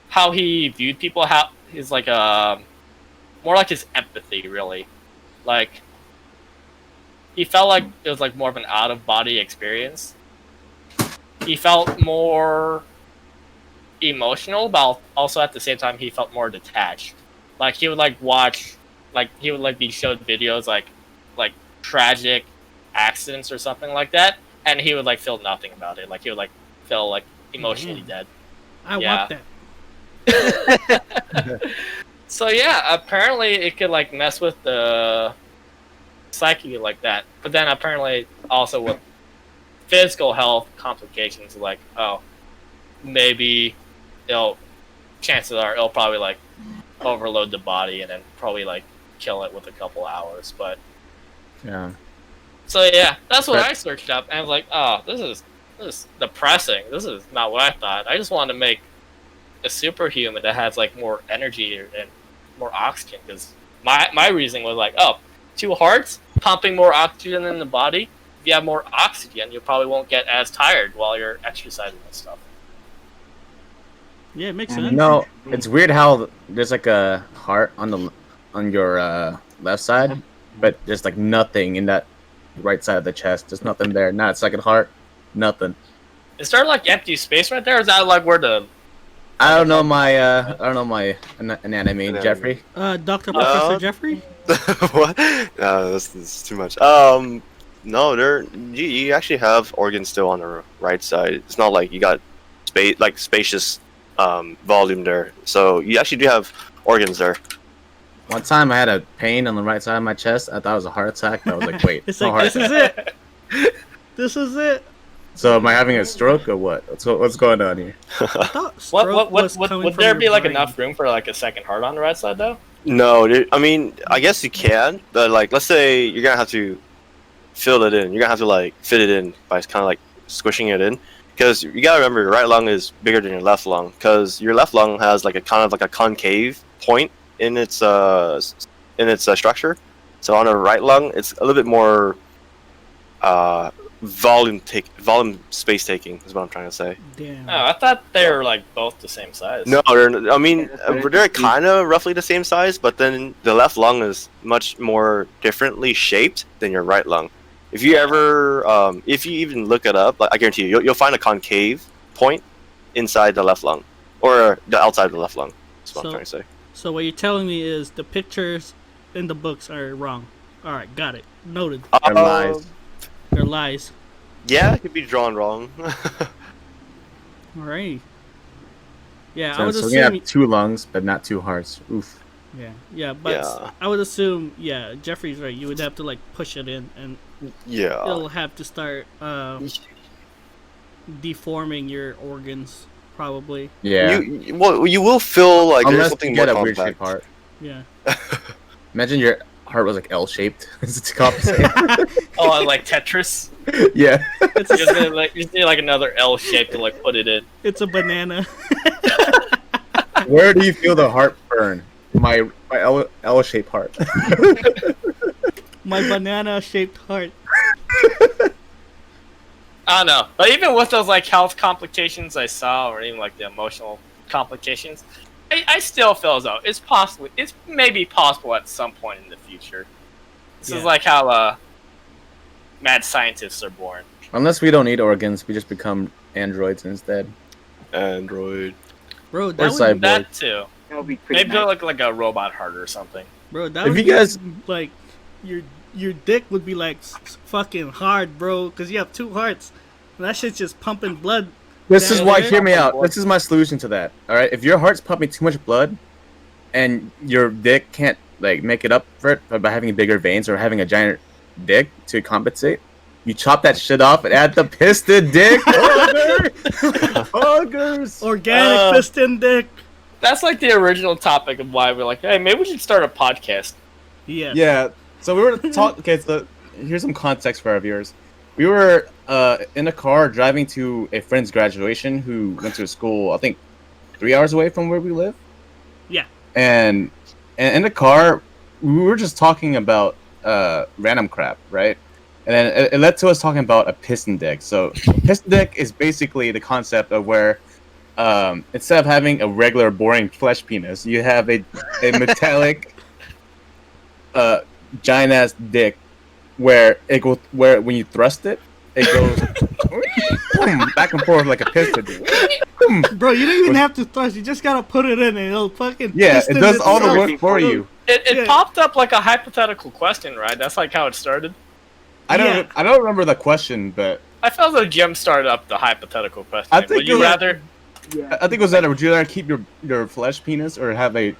Speaker 2: how he viewed people, how his like more like his empathy, really. Like he felt like it was like more of an out of body experience. He felt more emotional, but also at the same time he felt more detached. Like he would like watch, like he would like be showed videos like tragic accidents or something like that, and he would like feel nothing about it. Like he would like feel like emotionally dead.
Speaker 5: I
Speaker 2: Yeah.
Speaker 5: want that.
Speaker 2: So yeah, apparently it could like mess with the psyche like that. But then apparently also with physical health complications, like maybe chances are it'll probably like overload the body and then probably like kill it with a couple hours. But
Speaker 3: Yeah.
Speaker 2: so yeah, that's what I searched up, and I was like, oh, this is depressing. This is not what I thought. I just wanted to make a superhuman that has like more energy and more oxygen, because my reasoning was like, oh, 2 hearts pumping more oxygen in the body. If you have more oxygen, you probably won't get as tired while you're exercising and stuff.
Speaker 5: Yeah, it makes sense.
Speaker 3: No, it's weird how there's like a heart on your left side, but there's like nothing in that right side of the chest. There's nothing there. Not a second heart. Nothing.
Speaker 2: Is there like empty space right there? Or is that like where the
Speaker 3: I don't know my anatomy, Jeffrey.
Speaker 5: Dr. Professor Jeffrey?
Speaker 1: What? No, this is too much. No, you actually have organs still on the right side. It's not like you got spacious volume there. So you actually do have organs there.
Speaker 3: One time I had a pain on the right side of my chest. I thought it was a heart attack. But I was like, wait,
Speaker 5: It's
Speaker 3: no
Speaker 5: like,
Speaker 3: heart
Speaker 5: this
Speaker 3: attack.
Speaker 5: is it. This is it.
Speaker 3: So am I having a stroke or what? What's going on here?
Speaker 5: I thought stroke was coming
Speaker 2: would
Speaker 5: from
Speaker 2: there
Speaker 5: your
Speaker 2: be like
Speaker 5: brain.
Speaker 2: enough room for like a second heart on the right side though?
Speaker 1: No, I mean, I guess you can, but like, let's say you're gonna have to fill it in. You're gonna have to like fit it in by kind of like squishing it in, because you gotta remember your right lung is bigger than your left lung, because your left lung has like a kind of like a concave point in its structure. So on a right lung, it's a little bit more volume space taking is what I'm trying to say.
Speaker 5: Damn.
Speaker 2: Oh, I thought they were like both the same size.
Speaker 1: No, I mean they're kind of roughly the same size, but then the left lung is much more differently shaped than your right lung. If you ever, if you even look it up, like, I guarantee you, you'll find a concave point inside the left lung, or the outside of the left lung. That's what I'm trying to say.
Speaker 5: So what you're telling me is the pictures in the books are wrong. All right, got it. Noted.
Speaker 3: They're lies.
Speaker 5: They're lies.
Speaker 1: Yeah, it could be drawn wrong.
Speaker 5: All right. Yeah, I
Speaker 3: So,
Speaker 5: would
Speaker 3: so we
Speaker 5: assume.
Speaker 3: have 2 lungs, but not 2 hearts. Oof.
Speaker 5: Yeah, but
Speaker 1: Yeah.
Speaker 5: I would assume. Yeah, Jeffrey's right. You would have to like push it in, and
Speaker 1: Yeah.
Speaker 5: it'll have to start deforming your organs, probably.
Speaker 3: Yeah.
Speaker 1: You will feel like there's
Speaker 3: Unless
Speaker 1: something
Speaker 3: you get
Speaker 1: more
Speaker 3: a weird
Speaker 1: compact.
Speaker 3: shaped heart.
Speaker 5: Yeah.
Speaker 3: Imagine your heart was like L-shaped. It's compensate.
Speaker 2: Oh, like Tetris.
Speaker 3: Yeah.
Speaker 5: It's
Speaker 2: You just
Speaker 5: a,
Speaker 2: need like another L shape to like put it in.
Speaker 5: it's a banana.
Speaker 3: Where do you feel the heart burn? My L-shaped heart.
Speaker 5: My banana-shaped heart.
Speaker 2: I don't know, but even with those like health complications I saw, or even like the emotional complications, I still feel as though it's maybe possible at some point in the future. This is like how mad scientists are born.
Speaker 3: Unless we don't need organs, we just become androids instead.
Speaker 1: Android.
Speaker 5: Bro,
Speaker 3: Or
Speaker 5: that would,
Speaker 3: cyborg.
Speaker 2: That too.
Speaker 8: That would be pretty
Speaker 2: Maybe
Speaker 8: nice.
Speaker 2: like a robot heart or something.
Speaker 5: bro, that
Speaker 3: If
Speaker 5: would
Speaker 3: you
Speaker 5: be,
Speaker 3: guys-
Speaker 5: like your dick would be like fucking hard, bro, because you have 2 hearts. And that shit's just pumping blood.
Speaker 3: This is
Speaker 5: Down
Speaker 3: why,
Speaker 5: there?
Speaker 3: hear me out. This is my solution to that. Alright? If your heart's pumping too much blood, and your dick can't like make it up for it by having bigger veins or having a giant dick to compensate, you chop that shit off and add the piston dick. Huggers!
Speaker 5: Organic piston dick.
Speaker 2: That's like the original topic of why we're like, hey, maybe we should start a podcast.
Speaker 5: Yes.
Speaker 3: Yeah. So we were talking. Okay, so here's some context for our viewers. We were in a car driving to a friend's graduation who went to a school, I think, 3 hours away from where we live.
Speaker 5: Yeah.
Speaker 3: And in the car, we were just talking about random crap, right? And then it led to us talking about a piston dick. So piston dick is basically the concept of where instead of having a regular boring flesh penis, you have a metallic giant ass dick where when you thrust it, it goes back and forth like a piston.
Speaker 5: Bro, you don't even have to thrust. You just gotta put it in and it'll fucking.
Speaker 3: Yeah, it
Speaker 5: piston
Speaker 3: does all the
Speaker 5: itself.
Speaker 3: work for you.
Speaker 2: It
Speaker 5: Yeah.
Speaker 2: popped up like a hypothetical question, right? That's like how it started.
Speaker 3: I
Speaker 5: Yeah.
Speaker 3: don't remember the question, but
Speaker 2: I felt like Jim started up the hypothetical question.
Speaker 3: I think
Speaker 2: Would you
Speaker 3: it was-
Speaker 2: rather?
Speaker 8: Yeah.
Speaker 3: I think it was that. Would you rather keep your flesh penis or have a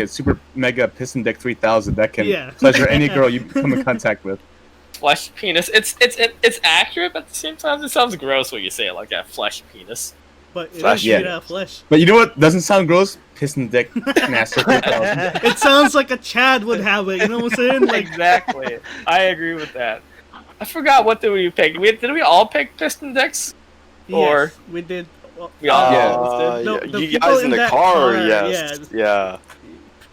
Speaker 3: super mega piston dick 3000 that can
Speaker 5: Yeah.
Speaker 3: pleasure any girl you come in contact with?
Speaker 2: Flesh penis. It's accurate, but at the same time, it sounds gross when you say it like that. Flesh penis.
Speaker 5: But it
Speaker 1: Flesh,
Speaker 5: is
Speaker 3: yeah.
Speaker 5: made out of flesh.
Speaker 3: But you know what doesn't sound gross? Piston dick master 3000.
Speaker 5: It sounds like a Chad would have it. You know what I'm saying? Like,
Speaker 2: Exactly. I agree with that. I forgot what did we pick. Did we all pick piston dicks? Or-
Speaker 5: yes, we did. Well,
Speaker 2: We all
Speaker 3: Yeah.
Speaker 2: did.
Speaker 5: No, the
Speaker 1: you
Speaker 5: people
Speaker 1: guys in
Speaker 5: in
Speaker 1: the
Speaker 5: that
Speaker 1: car,
Speaker 5: car,
Speaker 1: yes. Yeah.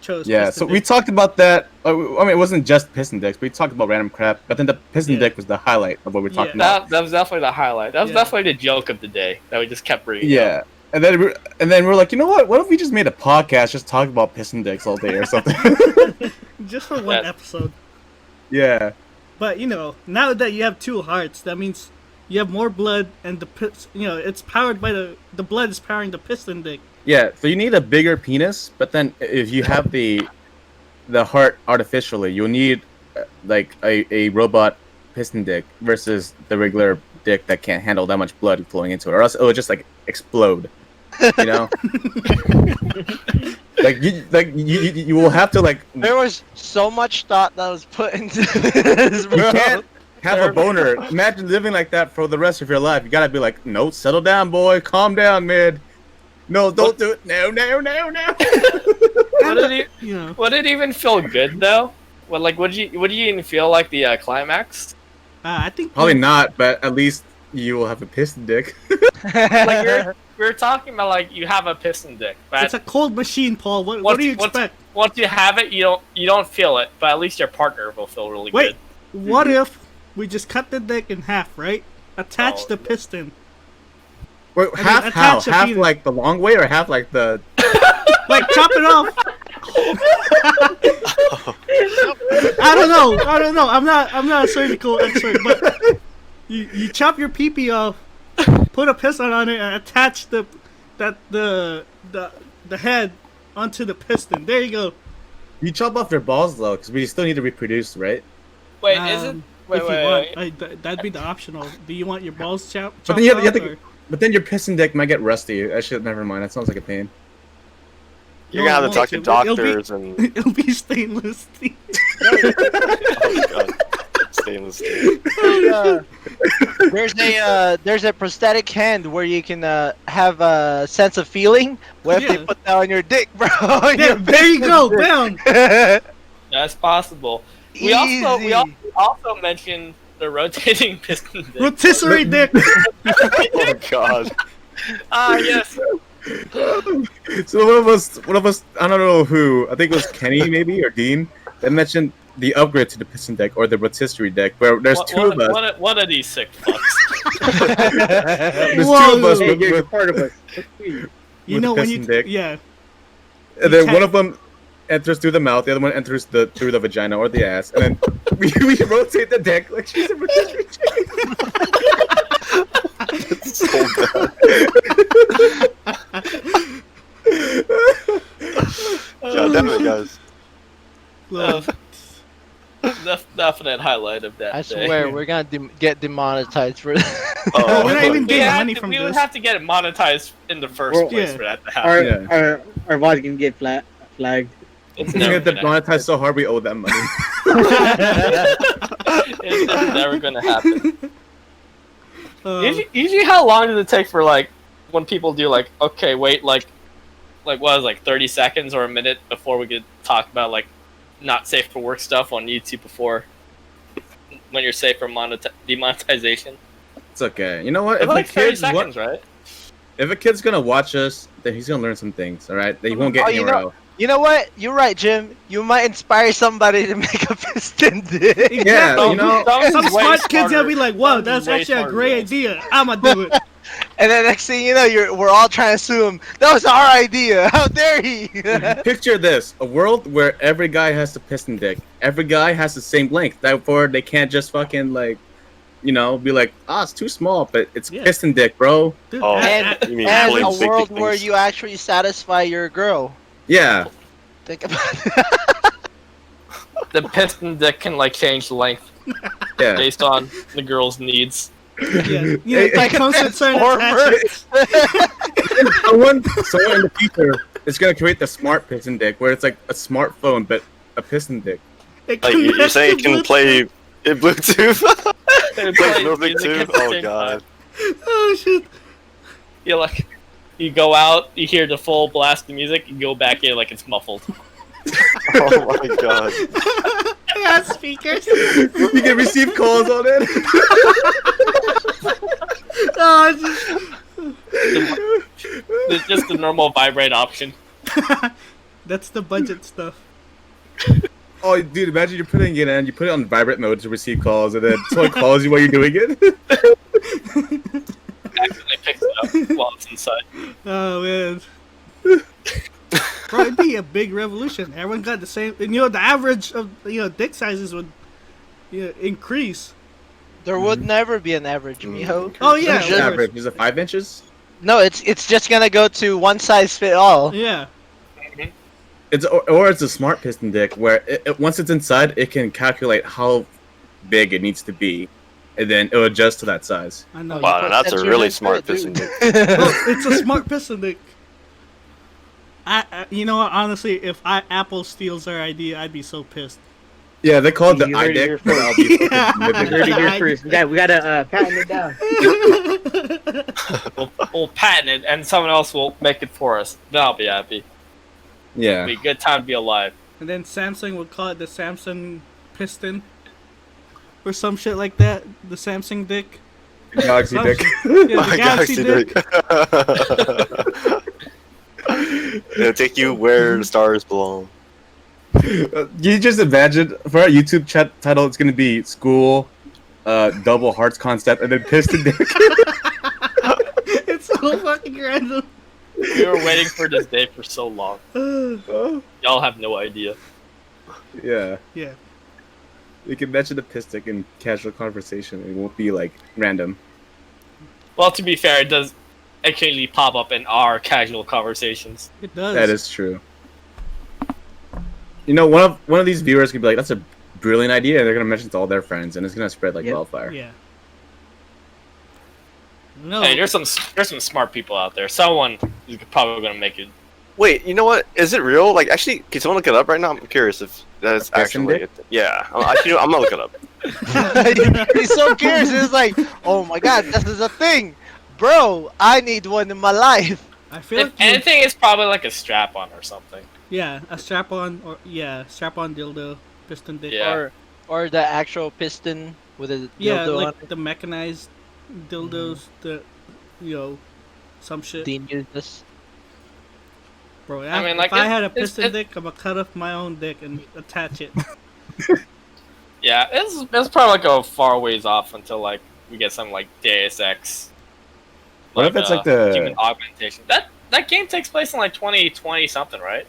Speaker 5: chose.
Speaker 3: Yeah,
Speaker 5: piston
Speaker 3: so we
Speaker 5: dick.
Speaker 3: talked about that. I mean, it wasn't just piston dicks. We talked about random crap, but then the piston
Speaker 5: Yeah.
Speaker 3: dick was the highlight of what we were talking about.
Speaker 2: That was definitely the highlight. That was
Speaker 5: Yeah.
Speaker 2: definitely the joke of the day that we just kept bringing up.
Speaker 3: Yeah, and then we're like, you know what? What if we just made a podcast just talking about piston dicks all day or something?
Speaker 5: just for one
Speaker 2: Yeah.
Speaker 5: episode.
Speaker 3: Yeah.
Speaker 5: But you know, now that you have 2 hearts, that means you have more blood, and it's powered by the blood is powering the piston dick.
Speaker 3: Yeah, so you need a bigger penis, but then if you have the heart artificially, you'll need like a robot piston dick versus the regular dick that can't handle that much blood flowing into it, or else it'll just like explode. You know, you will have to like
Speaker 4: There was so much thought that was put into this,
Speaker 3: you
Speaker 4: bro.
Speaker 3: can't have a boner. Imagine living like that for the rest of your life. You gotta be like, no, settle down, boy, calm down, man. No, don't do it. No.
Speaker 2: Would it,
Speaker 5: You know,
Speaker 2: would it even feel good though? Well, like, would you even feel like the climax?
Speaker 5: I think
Speaker 3: Probably not, but at least you will have a piston dick.
Speaker 2: Like we were talking about, like you have a piston dick, but
Speaker 5: it's a cold machine, Paul. What do you expect?
Speaker 2: Once you have it, you don't feel it, but at least your partner will feel really
Speaker 5: Wait,
Speaker 2: good.
Speaker 5: what if we just cut the dick in half, right? Attach
Speaker 2: Oh.
Speaker 5: the piston.
Speaker 3: Wait,
Speaker 5: I mean,
Speaker 3: half how?
Speaker 5: attach a
Speaker 3: Half
Speaker 5: penis.
Speaker 3: like the long way, or half like the?
Speaker 5: Like chop it off. I don't know. I'm not a surgical expert, but you chop your pee off, put a piston on it, and attach the head onto the piston. There you go.
Speaker 3: You chop off their balls though, because we still need to reproduce, right?
Speaker 2: Wait, is it? Wait,
Speaker 5: if
Speaker 2: wait,
Speaker 5: you want,
Speaker 2: wait.
Speaker 5: that'd be the optional. Do you want your balls chopped?
Speaker 3: But then you have
Speaker 5: off,
Speaker 3: to-
Speaker 5: or-
Speaker 3: But then your piston dick might get rusty. That shit, never mind. That sounds like a pain.
Speaker 1: You're gonna have to talk to
Speaker 5: It'll be-
Speaker 1: doctors and.
Speaker 5: It'll be stainless steel.
Speaker 1: Oh god. Stainless steel.
Speaker 4: There's a prosthetic hand where you can have a sense of feeling. What if they
Speaker 5: Yeah.
Speaker 4: put that on your dick, bro?
Speaker 5: There you go, bam.
Speaker 2: That's possible. We also mentioned the rotating piston dick.
Speaker 5: Rotisserie dick.
Speaker 1: Oh god.
Speaker 2: Ah, yes.
Speaker 3: So one of us, I don't know who, I think it was Kenny maybe, or Dean, that mentioned the upgrade to the piston deck, or the rotisserie deck, where there's two of us.
Speaker 2: What are these sick fucks?
Speaker 3: There's
Speaker 5: Whoa.
Speaker 3: two of us
Speaker 6: Hey, you're
Speaker 3: with,
Speaker 6: part of us.
Speaker 5: You
Speaker 3: with
Speaker 5: know
Speaker 3: the
Speaker 5: when you
Speaker 3: piston dick.
Speaker 5: yeah.
Speaker 3: And then
Speaker 5: You
Speaker 3: one of them enters through the mouth, the other one enters through the vagina or the ass, and then we rotate the deck like she's a rotisserie chicken.
Speaker 1: It's so bad. God damn it, guys.
Speaker 5: Look,
Speaker 2: Definite highlight of that.
Speaker 4: I
Speaker 2: day.
Speaker 4: swear we're gonna get demonetized for
Speaker 1: Oh,
Speaker 5: we're not even
Speaker 2: We
Speaker 5: getting
Speaker 2: have
Speaker 5: money
Speaker 2: to-
Speaker 5: from
Speaker 2: we
Speaker 5: this.
Speaker 2: would have to get it monetized in the first
Speaker 6: Well,
Speaker 2: place
Speaker 5: yeah.
Speaker 2: for that to happen.
Speaker 6: Our VOD can get flagged.
Speaker 2: It's
Speaker 3: We
Speaker 2: never
Speaker 3: get
Speaker 2: gonna happen.
Speaker 3: demonetized so hard we owe them money.
Speaker 2: It's never gonna happen.
Speaker 5: Uh,
Speaker 2: Usually, how long does it take for like when people do like, okay, wait, like what was it, like 30 seconds or a minute before we could talk about like not safe for work stuff on YouTube before when you're safe for demonetization?
Speaker 3: It's okay. You know what?
Speaker 2: It's
Speaker 3: If
Speaker 2: like
Speaker 3: a
Speaker 2: 30
Speaker 3: kid's
Speaker 2: seconds, right?
Speaker 3: if a kid's gonna watch us, then he's gonna learn some things. All right, that he won't get
Speaker 4: Oh, you
Speaker 3: anywhere
Speaker 4: know-
Speaker 3: else.
Speaker 4: You know what? You're right, Jim. You might inspire somebody to make a piston dick.
Speaker 3: Yeah,
Speaker 2: Some-
Speaker 3: you know.
Speaker 5: some
Speaker 2: way
Speaker 5: smart kids
Speaker 2: smarter-
Speaker 5: gonna be like, "Whoa,
Speaker 2: some
Speaker 5: that's
Speaker 2: way
Speaker 5: actually a
Speaker 2: smarter
Speaker 5: great
Speaker 2: than us.
Speaker 5: idea. I'ma do it."
Speaker 4: And then next thing you know, we're all trying to sue him. That was our idea. How dare he?
Speaker 3: Picture this: a world where every guy has a piston dick. Every guy has the same length. Therefore, they can't just fucking like, be like, it's too small, but it's
Speaker 5: Yeah.
Speaker 3: piston dick, bro.
Speaker 5: Dude,
Speaker 1: Oh,
Speaker 4: And-
Speaker 1: you mean
Speaker 4: and
Speaker 1: really
Speaker 4: a
Speaker 1: big
Speaker 4: world
Speaker 1: things.
Speaker 4: where you actually satisfy your girl.
Speaker 3: Yeah,
Speaker 4: Think about it.
Speaker 2: The piston dick can like change length
Speaker 3: yeah.
Speaker 2: based on the girl's needs.
Speaker 5: yeah, it comes with certain
Speaker 4: Transformer.
Speaker 5: attachments.
Speaker 3: someone in the future is gonna create the smart piston dick, where it's like a smartphone but a piston dick.
Speaker 5: It
Speaker 1: Like you're
Speaker 5: connects
Speaker 1: saying, it
Speaker 5: to
Speaker 1: can
Speaker 5: Bluetooth.
Speaker 1: play in Bluetooth.
Speaker 2: It
Speaker 1: Plays
Speaker 2: plays
Speaker 1: music
Speaker 2: music
Speaker 1: too.
Speaker 2: at the
Speaker 1: Oh
Speaker 2: same
Speaker 1: god.
Speaker 5: Oh shit!
Speaker 2: You like, you go out, you hear the full blast of music, you go back in like it's muffled.
Speaker 1: Oh my god.
Speaker 5: Yeah, speakers.
Speaker 3: You can receive calls on it.
Speaker 5: Oh, it's
Speaker 2: It's just the normal vibrate option.
Speaker 5: that's the budget stuff.
Speaker 3: Oh, dude, imagine you're putting it in, you put it on vibrate mode to receive calls, and then someone calls you while you're doing it.
Speaker 2: Accidentally picks it up while it's inside.
Speaker 5: Oh man. Bro, it'd be a big revolution. Everyone got the same, and the average of dick sizes would increase.
Speaker 4: There would never be an average, mijo.
Speaker 5: Oh yeah,
Speaker 4: There's just-
Speaker 3: Average is it 5 inches?
Speaker 4: No, it's just gonna go to one size fit all.
Speaker 5: yeah.
Speaker 3: It's or it's a smart piston dick where once it's inside, it can calculate how big it needs to be, and then it'll adjust to that size.
Speaker 5: I know.
Speaker 1: Wow, that's a
Speaker 4: Sensors
Speaker 1: really
Speaker 4: into
Speaker 1: smart
Speaker 4: it, dude.
Speaker 1: piston dick.
Speaker 5: Oh, it's a smart piston dick. You know what? Honestly, if Apple steals our idea, I'd be so pissed.
Speaker 3: Yeah, they call it the
Speaker 6: You
Speaker 3: eye
Speaker 6: heard it
Speaker 3: dick.
Speaker 6: here
Speaker 3: but
Speaker 6: first.
Speaker 3: I'll be
Speaker 6: You
Speaker 3: fucking living
Speaker 6: heard it here
Speaker 5: I-
Speaker 6: first. We gotta patent it down.
Speaker 2: We'll patent it, and someone else will make it for us. Then I'll be happy.
Speaker 3: Yeah.
Speaker 2: It'll be a good time to be alive.
Speaker 5: And then Samsung would call it the Samsung Piston. Or some shit like that. The Samsung dick.
Speaker 3: Galaxy
Speaker 5: Some
Speaker 3: dick.
Speaker 5: shit. Yeah, the Galaxy dick.
Speaker 1: It'll take you where the stars belong.
Speaker 3: You just imagine for our YouTube chat title, it's gonna be school, double hearts concept, and then piston dick.
Speaker 5: It's so fucking random.
Speaker 2: We were waiting for this day for so long. Y'all have no idea.
Speaker 3: Yeah.
Speaker 5: Yeah.
Speaker 3: You can mention the piston in casual conversation. It won't be like random.
Speaker 2: Well, to be fair, it does occasionally pop up in our casual conversations.
Speaker 5: It does.
Speaker 3: That is true. You know, one of these viewers could be like, "That's a brilliant idea," and they're gonna mention it to all their friends, and it's gonna spread like
Speaker 6: Yep.
Speaker 3: wildfire.
Speaker 5: Yeah. No.
Speaker 2: Hey, there's some smart people out there. Someone is probably gonna make it.
Speaker 1: Wait, you know what? Is it real? Like, actually, can someone look it up right now? I'm curious if that's
Speaker 3: A piston
Speaker 1: actually. Yeah, actually, I'm gonna look it up.
Speaker 4: He's so curious. It's like, oh my god, this is a thing, bro. I need one in my life.
Speaker 5: I feel
Speaker 2: If
Speaker 5: like you,
Speaker 2: anything, it's probably like a strap-on or something.
Speaker 5: yeah, a strap-on or strap-on dildo, piston dick.
Speaker 2: Yeah.
Speaker 4: Or the actual piston with a
Speaker 5: Yeah,
Speaker 4: dildo on
Speaker 5: like the mechanized dildos, some shit.
Speaker 4: it. Dean used this.
Speaker 5: Bro,
Speaker 2: I mean, like,
Speaker 5: if I had a
Speaker 2: it's-
Speaker 5: piston
Speaker 2: it's-
Speaker 5: dick, I'm gonna cut off my own dick and attach it.
Speaker 2: Yeah, it's probably like a far ways off until like we get some like Deus Ex.
Speaker 3: What if it's like the-
Speaker 2: human augmentation? That game takes place in like 2020 something, right?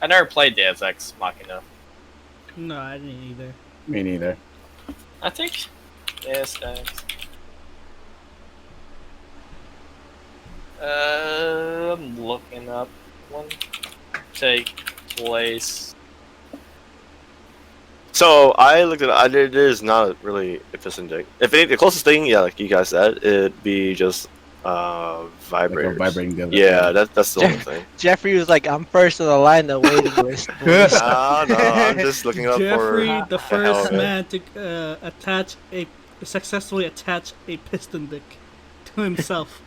Speaker 2: I never played Deus Ex Machina.
Speaker 5: No, I didn't either.
Speaker 3: Me neither.
Speaker 2: I think Deus Ex. I'm looking up one take place.
Speaker 1: So I looked at it. It is not really a piston dick. If anything, the closest thing, yeah, like you guys said, it'd be just
Speaker 3: Like
Speaker 1: vibrators.
Speaker 3: a vibrating dildo.
Speaker 1: Yeah, that's the only thing.
Speaker 4: Jeffrey was like, I'm first on the line, the waiting list. boys."
Speaker 1: No, I'm just looking up
Speaker 5: Jeffrey,
Speaker 1: for
Speaker 5: the
Speaker 1: hell
Speaker 5: first
Speaker 1: of it.
Speaker 5: man to successfully attach a piston dick to himself.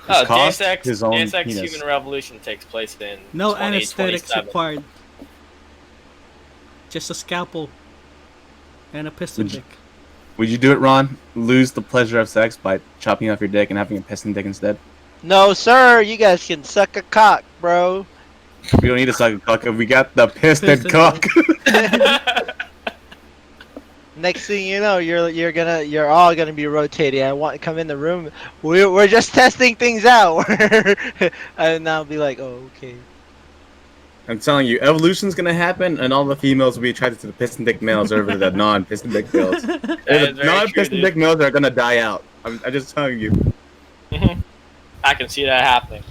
Speaker 2: Oh,
Speaker 3: cost,
Speaker 2: Deus Ex,
Speaker 3: his own
Speaker 2: Deus Ex
Speaker 3: penis.
Speaker 2: Human Revolution takes place in
Speaker 5: No anesthetics
Speaker 2: 2027.
Speaker 5: required. Just a scalpel and a piston
Speaker 3: Would you-
Speaker 5: dick.
Speaker 3: Would you do it, Ron? Lose the pleasure of sex by chopping off your dick and having a piston dick instead?
Speaker 4: No, sir, you guys can suck a cock, bro.
Speaker 3: We don't need to suck a cock if we got the piston
Speaker 5: Piston
Speaker 3: cock.
Speaker 4: Next thing you know, you're all gonna be rotating. I want to come in the room. We're just testing things out, and I'll be like, oh, okay.
Speaker 3: I'm telling you, evolution's gonna happen, and all the females will be attracted to the piston dick males over the non-piston dick males.
Speaker 2: That
Speaker 3: The
Speaker 2: is very true,
Speaker 3: non-piston
Speaker 2: dude.
Speaker 3: dick males are gonna die out. I'm just telling you.
Speaker 2: I can see that happening.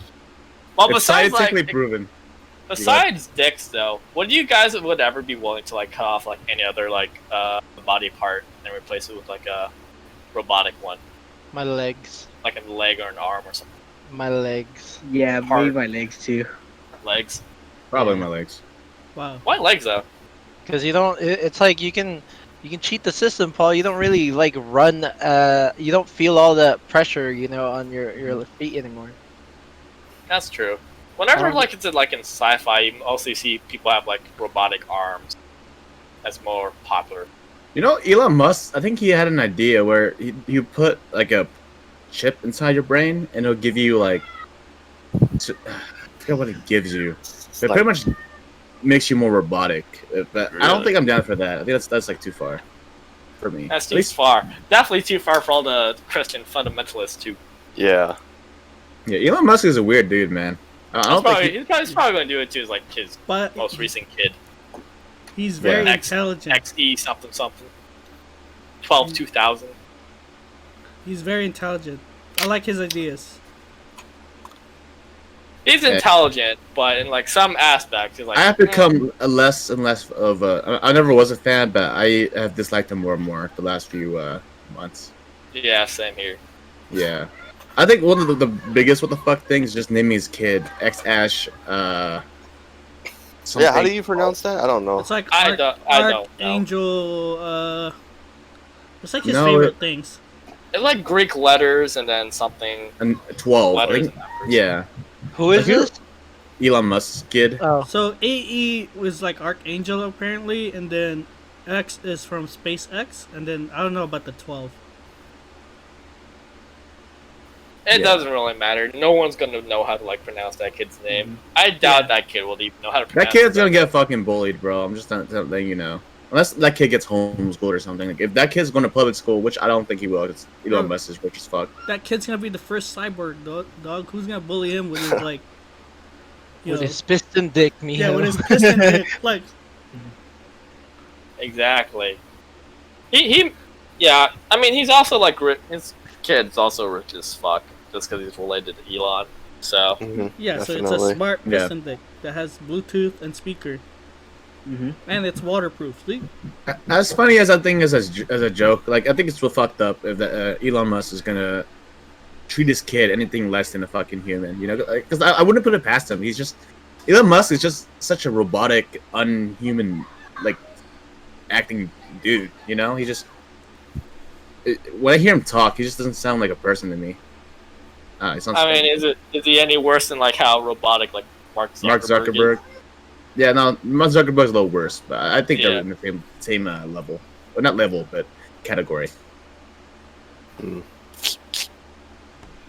Speaker 2: Well,
Speaker 3: It's
Speaker 2: besides
Speaker 3: scientifically
Speaker 2: like,
Speaker 3: proven.
Speaker 2: besides dicks, though, would you guys would ever be willing to like cut off like any other like body part and replace it with like a robotic one,
Speaker 4: My legs,
Speaker 2: like a leg or an arm or something?
Speaker 4: my legs.
Speaker 6: Yeah,
Speaker 2: Hard.
Speaker 6: maybe my legs too.
Speaker 2: Legs.
Speaker 3: Probably my legs.
Speaker 5: Wow.
Speaker 2: Why legs though?
Speaker 4: Because you don't. It's like you can cheat the system, Paul. You don't really like run. You don't feel all the pressure, on your feet anymore.
Speaker 2: That's true. Whenever
Speaker 4: Um,
Speaker 2: like it's like in sci-fi, you mostly see people have like robotic arms. That's more popular.
Speaker 3: You know, Elon Musk, I think he had an idea where you put like a chip inside your brain and it'll give you like I forget what it gives you. It pretty much makes you more robotic. But I don't
Speaker 1: Really?
Speaker 3: think I'm down for that. I think that's like too far for me.
Speaker 2: That's
Speaker 3: At
Speaker 2: too
Speaker 3: least-
Speaker 2: far. Definitely too far for all the Christian fundamentalists too.
Speaker 1: Yeah.
Speaker 3: Yeah, Elon Musk is a weird dude, man. I don't think
Speaker 2: He's probably going to do it to his like his
Speaker 5: But
Speaker 2: most recent kid.
Speaker 5: he's very
Speaker 2: Yeah.
Speaker 5: intelligent.
Speaker 2: XE something something. 2000.
Speaker 5: He's very intelligent. I like his ideas.
Speaker 2: He's
Speaker 3: Yeah.
Speaker 2: intelligent, but in like some aspects, he's like.
Speaker 3: I have become a less and less of a. I never was a fan, but I have disliked him more and more the last few months.
Speaker 2: Yeah, same here.
Speaker 3: Yeah, I think one of the biggest what the fuck things is just naming his kid X Ash
Speaker 1: Yeah, how do you pronounce that? I don't know.
Speaker 5: It's like
Speaker 2: I don't know.
Speaker 5: Archangel. It's like his
Speaker 3: No,
Speaker 5: favorite things.
Speaker 2: It's like Greek letters and then something
Speaker 3: And 12. I
Speaker 2: letters
Speaker 3: think,
Speaker 2: and numbers.
Speaker 3: yeah.
Speaker 4: Who is
Speaker 3: If you're-
Speaker 4: this?
Speaker 3: Elon Musk's kid.
Speaker 4: Oh,
Speaker 5: So AE was like Archangel apparently, and then X is from SpaceX, and then I don't know about the 12.
Speaker 2: It
Speaker 3: Yeah.
Speaker 2: doesn't really matter. No one's gonna know how to like pronounce that kid's name. I doubt that kid will even know how to
Speaker 3: That
Speaker 2: pronounce
Speaker 3: kid's
Speaker 2: it.
Speaker 3: gonna get fucking bullied, bro. I'm just letting you know. Unless that kid gets homeschooled or something. Like, if that kid's going to public school, which I don't think he will, because Elon Musk is rich as fuck.
Speaker 5: That kid's gonna be the first cyborg dog. Who's gonna bully him with his like, you
Speaker 4: with
Speaker 5: know,
Speaker 4: his piston dick, me.
Speaker 5: yeah, with his piston dick, like.
Speaker 2: Exactly. He yeah. I mean, he's also like his kid's also rich as fuck just because he's related to Elon. So
Speaker 1: Mhm,
Speaker 5: Yeah, so it's
Speaker 1: definitely.
Speaker 5: a smart
Speaker 3: Yeah.
Speaker 5: piston dick that has Bluetooth and speaker,
Speaker 8: Mm-hmm.
Speaker 5: and it's waterproof. See?
Speaker 3: As funny as I think as a joke, like, I think it's so fucked up if Elon Musk is gonna treat his kid anything less than a fucking human, you know? Because I wouldn't put it past him. Elon Musk is just such a robotic, unhuman, like, acting dude, you know? When I hear him talk, he just doesn't sound like a person to me. He sounds
Speaker 2: I mean, is he any worse than like how robotic like Mark Zuckerberg?
Speaker 3: Mark Zuckerberg. Yeah, no, Mark Zuckerberg's a little worse, but I think
Speaker 2: Yeah.
Speaker 3: they're in the same level. Well, not level, but category.
Speaker 1: Mm.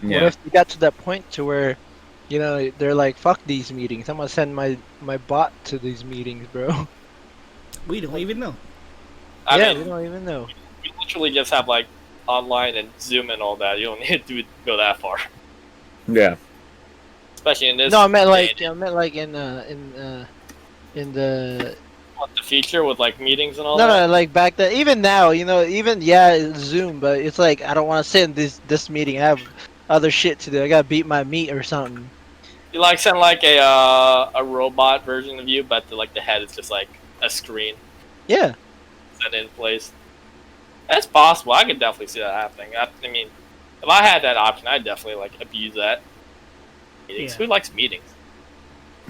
Speaker 4: What
Speaker 3: Yeah.
Speaker 4: if we got to that point to where, you know, they're like, fuck these meetings. I'm gonna send my bot to these meetings, bro.
Speaker 5: We don't even know.
Speaker 2: I
Speaker 4: yeah,
Speaker 2: mean,
Speaker 4: we don't even know.
Speaker 2: we literally just have like online and Zoom and all that. You don't need to go that far,
Speaker 3: Yeah.
Speaker 2: especially in this.
Speaker 4: No, I meant
Speaker 2: day
Speaker 4: like in the
Speaker 2: and the future with like meetings and all
Speaker 4: no,
Speaker 2: that.
Speaker 4: no, like back then. Even now, you know, even it's Zoom, but it's like I don't want to sit in this meeting. I have other shit to do. I gotta beat my meat or something.
Speaker 2: You like send like a robot version of you, but the head is just like a screen
Speaker 4: Yeah.
Speaker 2: set in place. That's possible. I could definitely see that happening. I mean, if I had that option, I'd definitely like abuse that. Meetings.
Speaker 5: Yeah.
Speaker 2: Who likes meetings?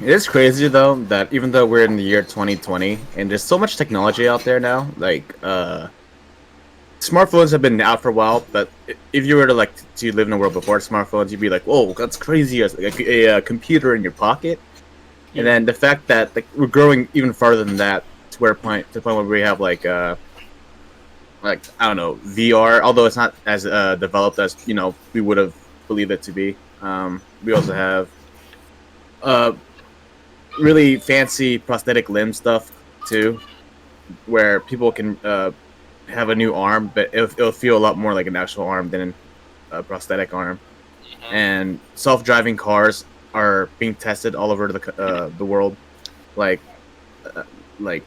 Speaker 3: It is crazy though that even though we're in the year 2020 and there's so much technology out there now, like smartphones have been out for a while, but if you were to to live in a world before smartphones, you'd be like, "Whoa, that's crazy!" As like a computer in your pocket, and then the fact that we're growing even farther than that to the point where we have like I don't know, VR, although it's not as developed as we would have believed it to be. We also have really fancy prosthetic limb stuff too, where people can have a new arm, but it'll feel a lot more like an actual arm than a prosthetic arm. And self-driving cars are being tested all over the world, like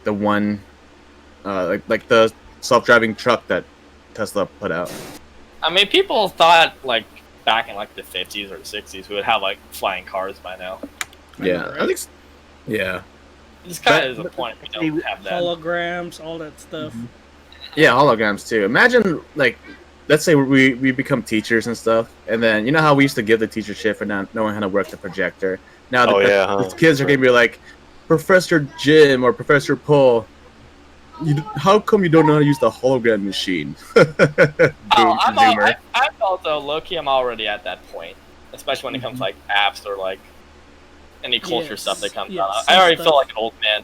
Speaker 3: the one like the self-driving truck that Tesla put out.
Speaker 2: I mean, people thought like back in like the 50s or 60s we would have like flying cars by now.
Speaker 3: Yeah,
Speaker 5: right?
Speaker 3: I think. Yeah,
Speaker 2: It's kind of the point we don't have that.
Speaker 5: Holograms, all that stuff.
Speaker 3: yeah, holograms too. Imagine let's say we become teachers and stuff, and then you know how we used to give the teacher shit for not knowing how to work the projector. Now the kids are gonna be like, Professor Jim or Professor Paul, how come you don't know how to use the hologram machine?
Speaker 2: I'm also low-key, I'm already at that point, especially when it comes to like apps or like any culture
Speaker 5: Yes,
Speaker 2: stuff that comes
Speaker 5: yes,
Speaker 2: out. I already
Speaker 5: stuff.
Speaker 2: feel like an old man.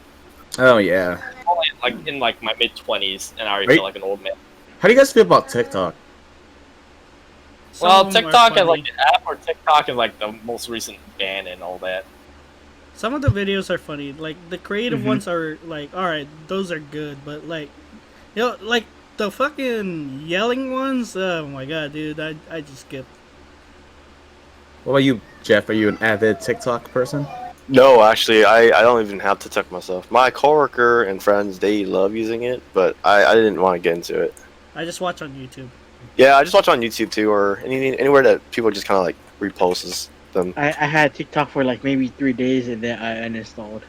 Speaker 3: Oh yeah.
Speaker 2: I'm only like in like my mid-20s, and I already
Speaker 3: Right.
Speaker 2: feel like an old man.
Speaker 3: How do you guys feel about TikTok?
Speaker 5: Some
Speaker 2: Well,
Speaker 5: of them are
Speaker 2: TikTok is
Speaker 5: funny.
Speaker 2: like the app, or TikTok is like the most recent ban and all that.
Speaker 5: Some of the videos are funny. Like the creative
Speaker 3: Mm-hmm.
Speaker 5: ones are like, all right, those are good, but like, like the fucking yelling ones. Oh my god, dude, I just skipped.
Speaker 3: What about you, Jeff? Are you an avid TikTok person?
Speaker 1: No, actually, I don't even have to tuck myself. My coworker and friends, they love using it, but I didn't want to get into it.
Speaker 5: I just watch on YouTube.
Speaker 1: Yeah, I just watch on YouTube too, or anywhere that people just kind of like reposts them.
Speaker 8: I had TikTok for like maybe 3 days and then I uninstalled.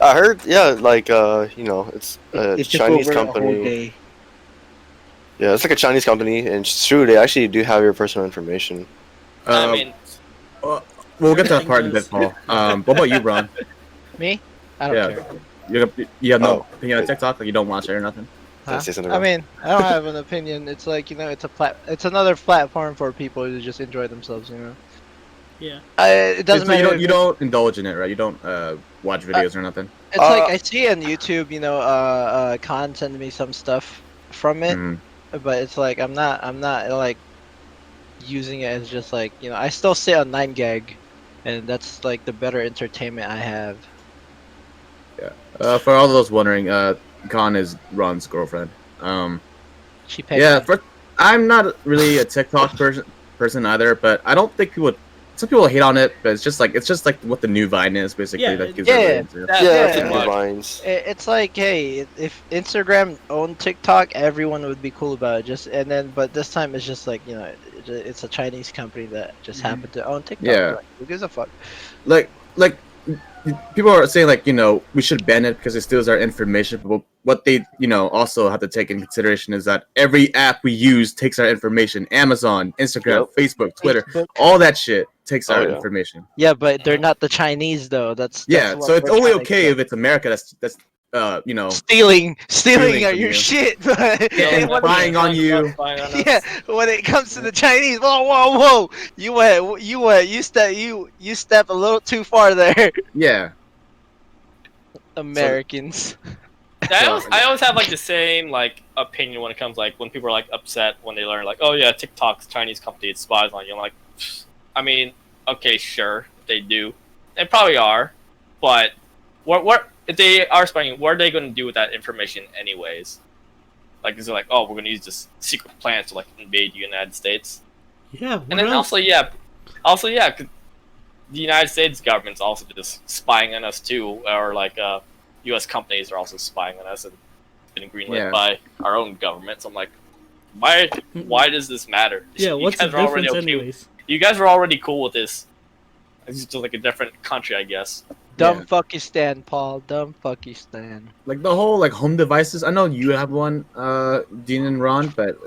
Speaker 1: I heard, yeah, like it's a
Speaker 8: It took
Speaker 1: Chinese
Speaker 8: over a whole
Speaker 1: company.
Speaker 8: day.
Speaker 1: Yeah, it's like a Chinese company, and it's true, they actually do have your personal information.
Speaker 2: I mean,
Speaker 3: We'll get to that part in a bit, Paul. What about you, Ron?
Speaker 4: Me? I don't
Speaker 3: Yeah.
Speaker 4: care.
Speaker 3: You have no
Speaker 1: Oh.
Speaker 3: opinion on TikTok, like you don't watch it or nothing.
Speaker 1: Did I
Speaker 4: Huh?
Speaker 1: say something
Speaker 4: I
Speaker 1: wrong?
Speaker 4: mean, I don't have an opinion. It's like, you know, it's another platform for people to just enjoy themselves. You know,
Speaker 5: Yeah.
Speaker 4: it doesn't
Speaker 3: So you
Speaker 4: matter.
Speaker 3: don't you don't indulge in it, right? You don't watch videos or nothing.
Speaker 4: It's like
Speaker 1: Uh,
Speaker 4: I see on YouTube, you know, Khan send me some stuff from it,
Speaker 3: Mm.
Speaker 4: but it's like I'm not like using it as just like, you know, I still sit on 9gag, and that's like the better entertainment I have.
Speaker 3: For all those wondering, Khan is Ron's girlfriend.
Speaker 4: She pegged
Speaker 3: Yeah,
Speaker 4: me.
Speaker 3: I'm not really a TikTok person either, but I don't think people. Some people hate on it, but it's just like what the new Vine is basically
Speaker 5: Yeah,
Speaker 3: that gives
Speaker 4: yeah.
Speaker 3: everybody into.
Speaker 2: That,
Speaker 1: yeah,
Speaker 2: pretty
Speaker 1: pretty
Speaker 2: much.
Speaker 1: vines.
Speaker 4: It's like, hey, if Instagram owned TikTok, everyone would be cool about it. But this time it's just like, you know, it's a Chinese company that just happened to own TikTok.
Speaker 3: Yeah.
Speaker 4: Like, who gives a fuck?
Speaker 3: like people are saying like we should ban it because it steals our information, but what they also have to take in consideration is that every app we use takes our information. Amazon, Instagram,
Speaker 1: Yep.
Speaker 3: Facebook, Twitter,
Speaker 4: Facebook.
Speaker 3: all that shit takes
Speaker 1: Oh,
Speaker 3: our
Speaker 1: yeah.
Speaker 3: information.
Speaker 4: Yeah, but they're not the Chinese though. That's
Speaker 3: Yeah,
Speaker 4: what
Speaker 3: so it's
Speaker 4: we're
Speaker 3: only
Speaker 4: trying to
Speaker 3: okay
Speaker 4: get.
Speaker 3: if it's America that's
Speaker 4: Stealing
Speaker 3: Stealing
Speaker 4: are
Speaker 3: from
Speaker 4: your
Speaker 3: you.
Speaker 4: shit. But
Speaker 3: Yeah, and
Speaker 4: when-
Speaker 3: spying on you.
Speaker 2: Spying on us.
Speaker 4: yeah, when it comes to the Chinese, whoa, you step a little too far there,
Speaker 3: Yeah.
Speaker 4: Americans.
Speaker 2: I always have like the same like opinion when it comes like when people are like upset when they learn like, oh yeah, TikTok's Chinese company, it spies on you. I'm like, I mean, okay, sure, they do, they probably are, but what if they are spying? What are they going to do with that information anyways? Like, is it like, oh, we're going to use this secret plan to like invade the United States?
Speaker 5: Yeah. What
Speaker 2: And then
Speaker 5: else?
Speaker 2: also, yeah, 'cause the United States government's also just spying on us too, or like U.S. companies are also spying on us and been greenlit
Speaker 3: Yeah.
Speaker 2: by our own government. So I'm like, why does this matter?
Speaker 5: Yeah.
Speaker 2: You
Speaker 5: What's the
Speaker 2: guys are already
Speaker 5: difference,
Speaker 2: okay with-
Speaker 5: anyways?
Speaker 2: You guys were already cool with this. It's just like a different country, I guess.
Speaker 4: Dumb
Speaker 3: Yeah.
Speaker 4: Fuckistan, Paul. Dumb Fuckistan.
Speaker 3: Like the whole like home devices. I know you have one, Dean and Ron, but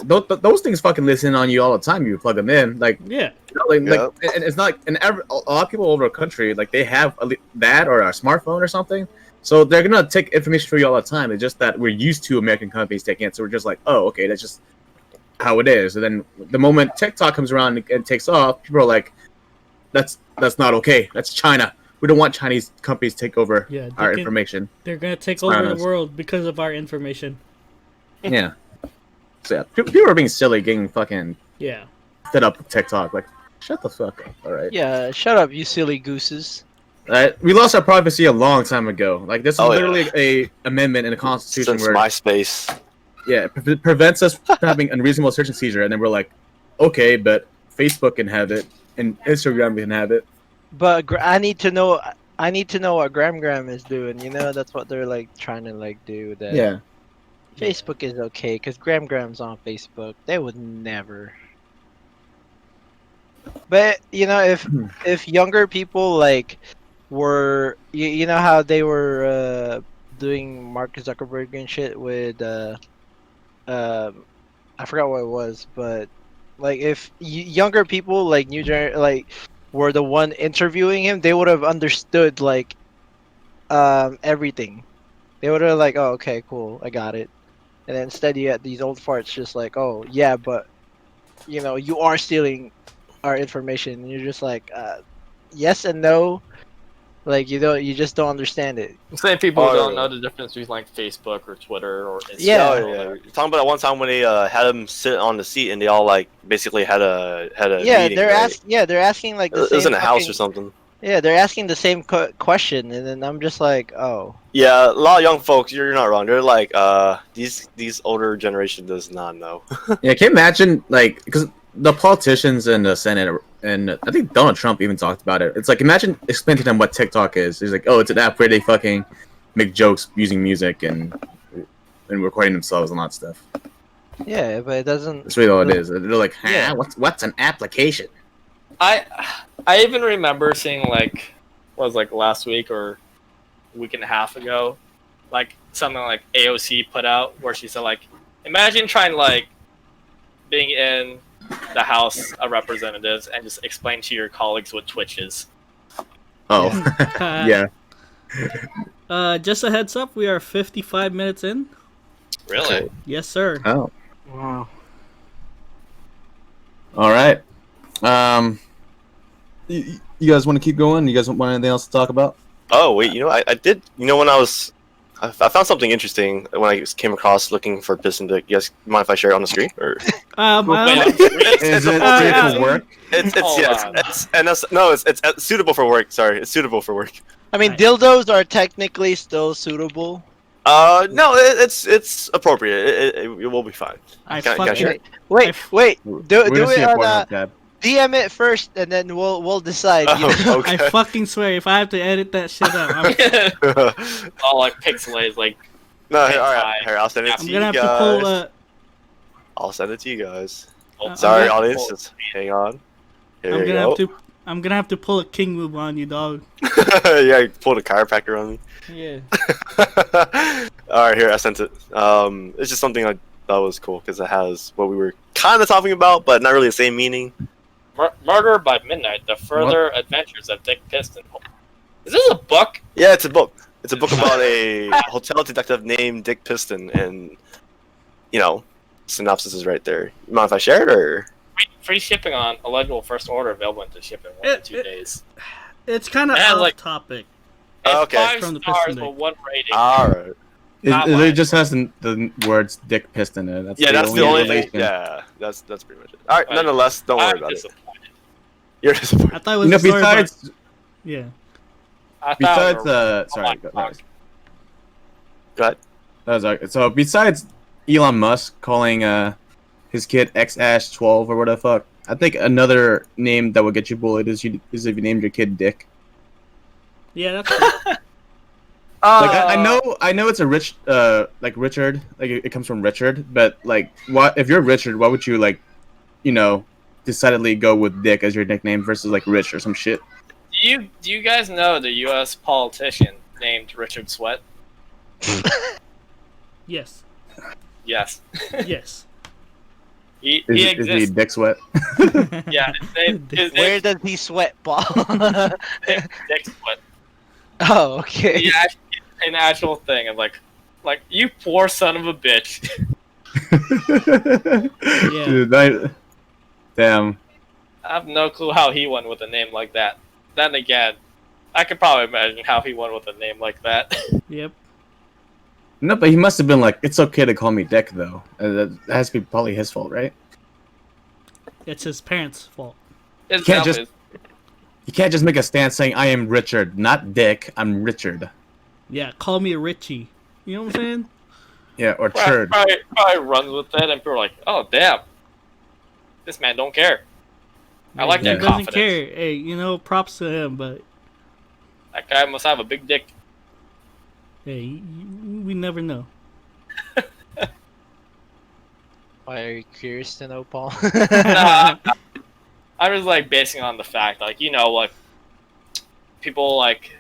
Speaker 3: those things fucking listen on you all the time. You plug them in, like
Speaker 5: Yeah.
Speaker 3: like and it's not. And a lot of people over the country, like they have that or a smartphone or something, so they're gonna take information from you all the time. It's just that we're used to American companies taking it, so we're just like, oh, okay, that's just how it is. And then the moment TikTok comes around and takes off, people are like, that's not okay. That's China. We don't want Chinese companies to take over
Speaker 5: Yeah.
Speaker 3: our information.
Speaker 5: They're gonna take
Speaker 3: Spy on
Speaker 5: over
Speaker 3: us.
Speaker 5: the world because of our information.
Speaker 3: Yeah. So yeah, people are being silly, getting fucking
Speaker 5: Yeah.
Speaker 3: fed up with TikTok. Like, shut the fuck up, all right?
Speaker 4: Yeah, shut up, you silly gooses.
Speaker 3: We lost our privacy a long time ago. Like, this is
Speaker 1: Oh, yeah.
Speaker 3: literally a amendment in the Constitution
Speaker 1: Since
Speaker 3: where
Speaker 1: MySpace.
Speaker 3: it prevents us from having unreasonable search and seizure, and then we're like, okay, but Facebook can have it, and Instagram can have it.
Speaker 4: But I need to know. I need to know what Gram is doing. You know, that's what they're like trying to like do. That
Speaker 3: Yeah.
Speaker 4: Facebook is okay because Gram's on Facebook. They would never. But you know, if younger people like were, you know how they were doing Mark Zuckerberg and shit with I forgot what it was, but like if younger people like like were the one interviewing him, they would have understood like everything. They would have like, oh, okay, cool, I got it. And then instead you had these old farts just like, oh yeah, but you know, you are stealing our information. And you're just like, yes and no. Like you just don't understand it.
Speaker 2: Same people
Speaker 1: Oh,
Speaker 2: don't
Speaker 1: yeah.
Speaker 2: know the difference between like Facebook or Twitter or Instagram.
Speaker 4: Yeah.
Speaker 1: Oh, yeah. You're talking about one time when they had him sit on the seat and they all like basically had a
Speaker 4: Yeah,
Speaker 1: meeting,
Speaker 4: they're
Speaker 1: right?
Speaker 4: they're asking like the
Speaker 1: It was
Speaker 4: same
Speaker 1: in a house
Speaker 4: fucking-
Speaker 1: or something.
Speaker 4: Yeah, they're asking the same question, and then I'm just like, oh.
Speaker 1: Yeah, a lot of young folks. You're not wrong. They're like, these older generation does not know.
Speaker 3: Yeah, can you imagine, like, because the politicians in the Senate, and I think Donald Trump even talked about it. It's like, imagine explaining to them what TikTok is. He's like, oh, it's an app where they fucking make jokes using music and recording themselves and all that stuff.
Speaker 4: Yeah, but it doesn't.
Speaker 3: That's really all it is. They're like, huh,
Speaker 4: Yeah.
Speaker 3: what's an application?
Speaker 2: I even remember seeing like what was like last week or a week and a half ago, like something like AOC put out where she said like, imagine trying like being in the House of Representatives and just explain to your colleagues what Twitch is.
Speaker 3: Oh, yeah.
Speaker 5: Just a heads up, we are 55 minutes in.
Speaker 2: Really?
Speaker 5: Yes, sir.
Speaker 3: Oh,
Speaker 8: Wow.
Speaker 3: all right. You guys want to keep going? You guys want anything else to talk about?
Speaker 1: Oh wait, I did. When I found something interesting when I came across looking for Piston Dick. You guys mind if I share it on the screen? Or
Speaker 5: I don't-
Speaker 3: Is it
Speaker 5: yeah.
Speaker 3: safe for work?
Speaker 1: it's suitable for work. Sorry, it's suitable for work.
Speaker 4: I mean,
Speaker 5: Right.
Speaker 4: dildos are technically still suitable.
Speaker 1: No, it's appropriate. It will be fine.
Speaker 5: I
Speaker 1: Can I
Speaker 5: fucking,
Speaker 1: share it?
Speaker 4: Wait, wait.
Speaker 3: We're
Speaker 4: Do
Speaker 3: gonna see
Speaker 4: it
Speaker 3: a
Speaker 4: on
Speaker 3: Pornhub tab.
Speaker 4: DM it first, and then we'll decide. You know?
Speaker 1: Oh,
Speaker 5: I
Speaker 1: okay.
Speaker 5: fucking swear, if I have to edit that shit out, I'm,
Speaker 2: All like pixelated, like
Speaker 1: No, here, all right, here, I'll send it
Speaker 5: I'm
Speaker 1: to
Speaker 5: gonna
Speaker 1: you
Speaker 5: have to pull.
Speaker 1: guys. I'll send it to you guys.
Speaker 2: oh,
Speaker 1: Sorry,
Speaker 5: I'm
Speaker 1: audience, just hang on. Here
Speaker 5: I'm
Speaker 1: you
Speaker 5: gonna
Speaker 1: go.
Speaker 5: have to. I'm gonna have to pull a king move on you, dog.
Speaker 1: Yeah, you pulled a chiropractor on me.
Speaker 5: Yeah.
Speaker 1: Alright, here, I sent it. It's just something I thought was cool because it has what we were kind of talking about, but not really the same meaning.
Speaker 2: Murder by Midnight: The Further Adventures of Dick Piston. Is this a book?
Speaker 1: Yeah, it's a book. It's a book about a hotel detective named Dick Piston, and synopsis is right there. You mind if I share it, or?
Speaker 2: Free shipping on eligible first order, available into ship in 1 to 2 days.
Speaker 5: It's kind of
Speaker 2: Yeah,
Speaker 5: off
Speaker 2: like-
Speaker 5: topic.
Speaker 2: It's
Speaker 1: Okay.
Speaker 2: 5
Speaker 5: From the
Speaker 2: stars
Speaker 5: Piston
Speaker 2: with 1 rating.
Speaker 1: Alright.
Speaker 3: It just has the words "dick piston" in it.
Speaker 1: Yeah, that's the only thing.
Speaker 3: relation.
Speaker 1: Yeah, that's pretty much it. Alright,
Speaker 2: Right.
Speaker 1: nonetheless, don't worry
Speaker 2: I'm
Speaker 1: about it.
Speaker 2: disappointed.
Speaker 1: You're disappointed.
Speaker 5: I thought it was a story
Speaker 3: Besides,
Speaker 5: about. Yeah.
Speaker 2: I thought
Speaker 3: besides,
Speaker 2: we were-
Speaker 3: sorry, go ahead.
Speaker 1: Go ahead.
Speaker 3: So besides Elon Musk calling his kid X-12 or whatever the fuck, I think another name that would get you bullied is if you named your kid Dick.
Speaker 5: Yeah, that's true.
Speaker 3: Like I know it's a rich like Richard, like it comes from Richard, but like what if you're Richard, why would you decidedly go with Dick as your nickname versus like Rich or some shit?
Speaker 2: Do you guys know the U.S. politician named Richard Sweat?
Speaker 5: Yes.
Speaker 2: Yes,
Speaker 5: Yes.
Speaker 2: he
Speaker 3: Is he
Speaker 2: exists.
Speaker 3: Dick Sweat?
Speaker 2: Yeah, his
Speaker 4: Where
Speaker 2: name
Speaker 4: does he sweat, Paul?
Speaker 2: Dick Sweat.
Speaker 4: Oh, okay.
Speaker 2: Yeah, an actual thing of like you poor son of a bitch.
Speaker 5: Yeah.
Speaker 3: Dude, damn.
Speaker 2: I have no clue how he went with a name like that. Then again, I could probably imagine how he went with a name like that.
Speaker 5: Yep.
Speaker 3: No, but he must have been like, it's okay to call me Dick though. That has to be probably his fault, right?
Speaker 5: It's his parents' fault.
Speaker 2: It's
Speaker 3: can't
Speaker 2: definitely-
Speaker 3: You can't just make a stand saying I am Richard, not Dick. I'm Richard.
Speaker 5: Yeah, call me a Richie. You know what I'm saying?
Speaker 3: Yeah, or
Speaker 2: probably,
Speaker 3: Churd.
Speaker 2: probably runs with it, and people are like, "Oh, damn, this man don't care." I like
Speaker 5: he
Speaker 2: that
Speaker 5: doesn't
Speaker 2: confidence.
Speaker 5: care. Hey, props to him, but
Speaker 2: That guy must have a big dick.
Speaker 5: hey, we never know.
Speaker 4: Why are you curious to know, Paul?
Speaker 2: Nah, I was like basing on the fact, like people like,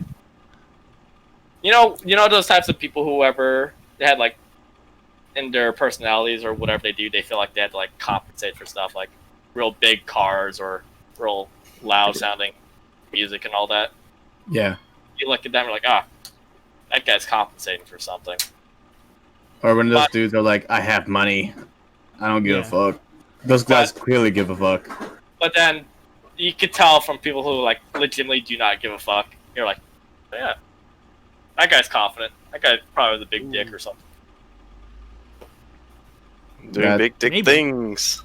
Speaker 2: those types of people, whoever they had like in their personalities or whatever they do, they feel like they had to like compensate for stuff like real big cars or real loud sounding music and all that.
Speaker 3: Yeah.
Speaker 2: You look at them and like, that guy's compensating for something.
Speaker 3: Or when those
Speaker 2: But-
Speaker 3: dudes are like, I have money. I don't give
Speaker 5: Yeah.
Speaker 3: a fuck. Those guys clearly give a fuck.
Speaker 2: But then you could tell from people who like legitimately do not give a fuck. You're like, yeah, that guy's confident. That guy probably has a big dick or something.
Speaker 1: Doing
Speaker 3: Yeah,
Speaker 1: big dick
Speaker 5: maybe.
Speaker 1: things.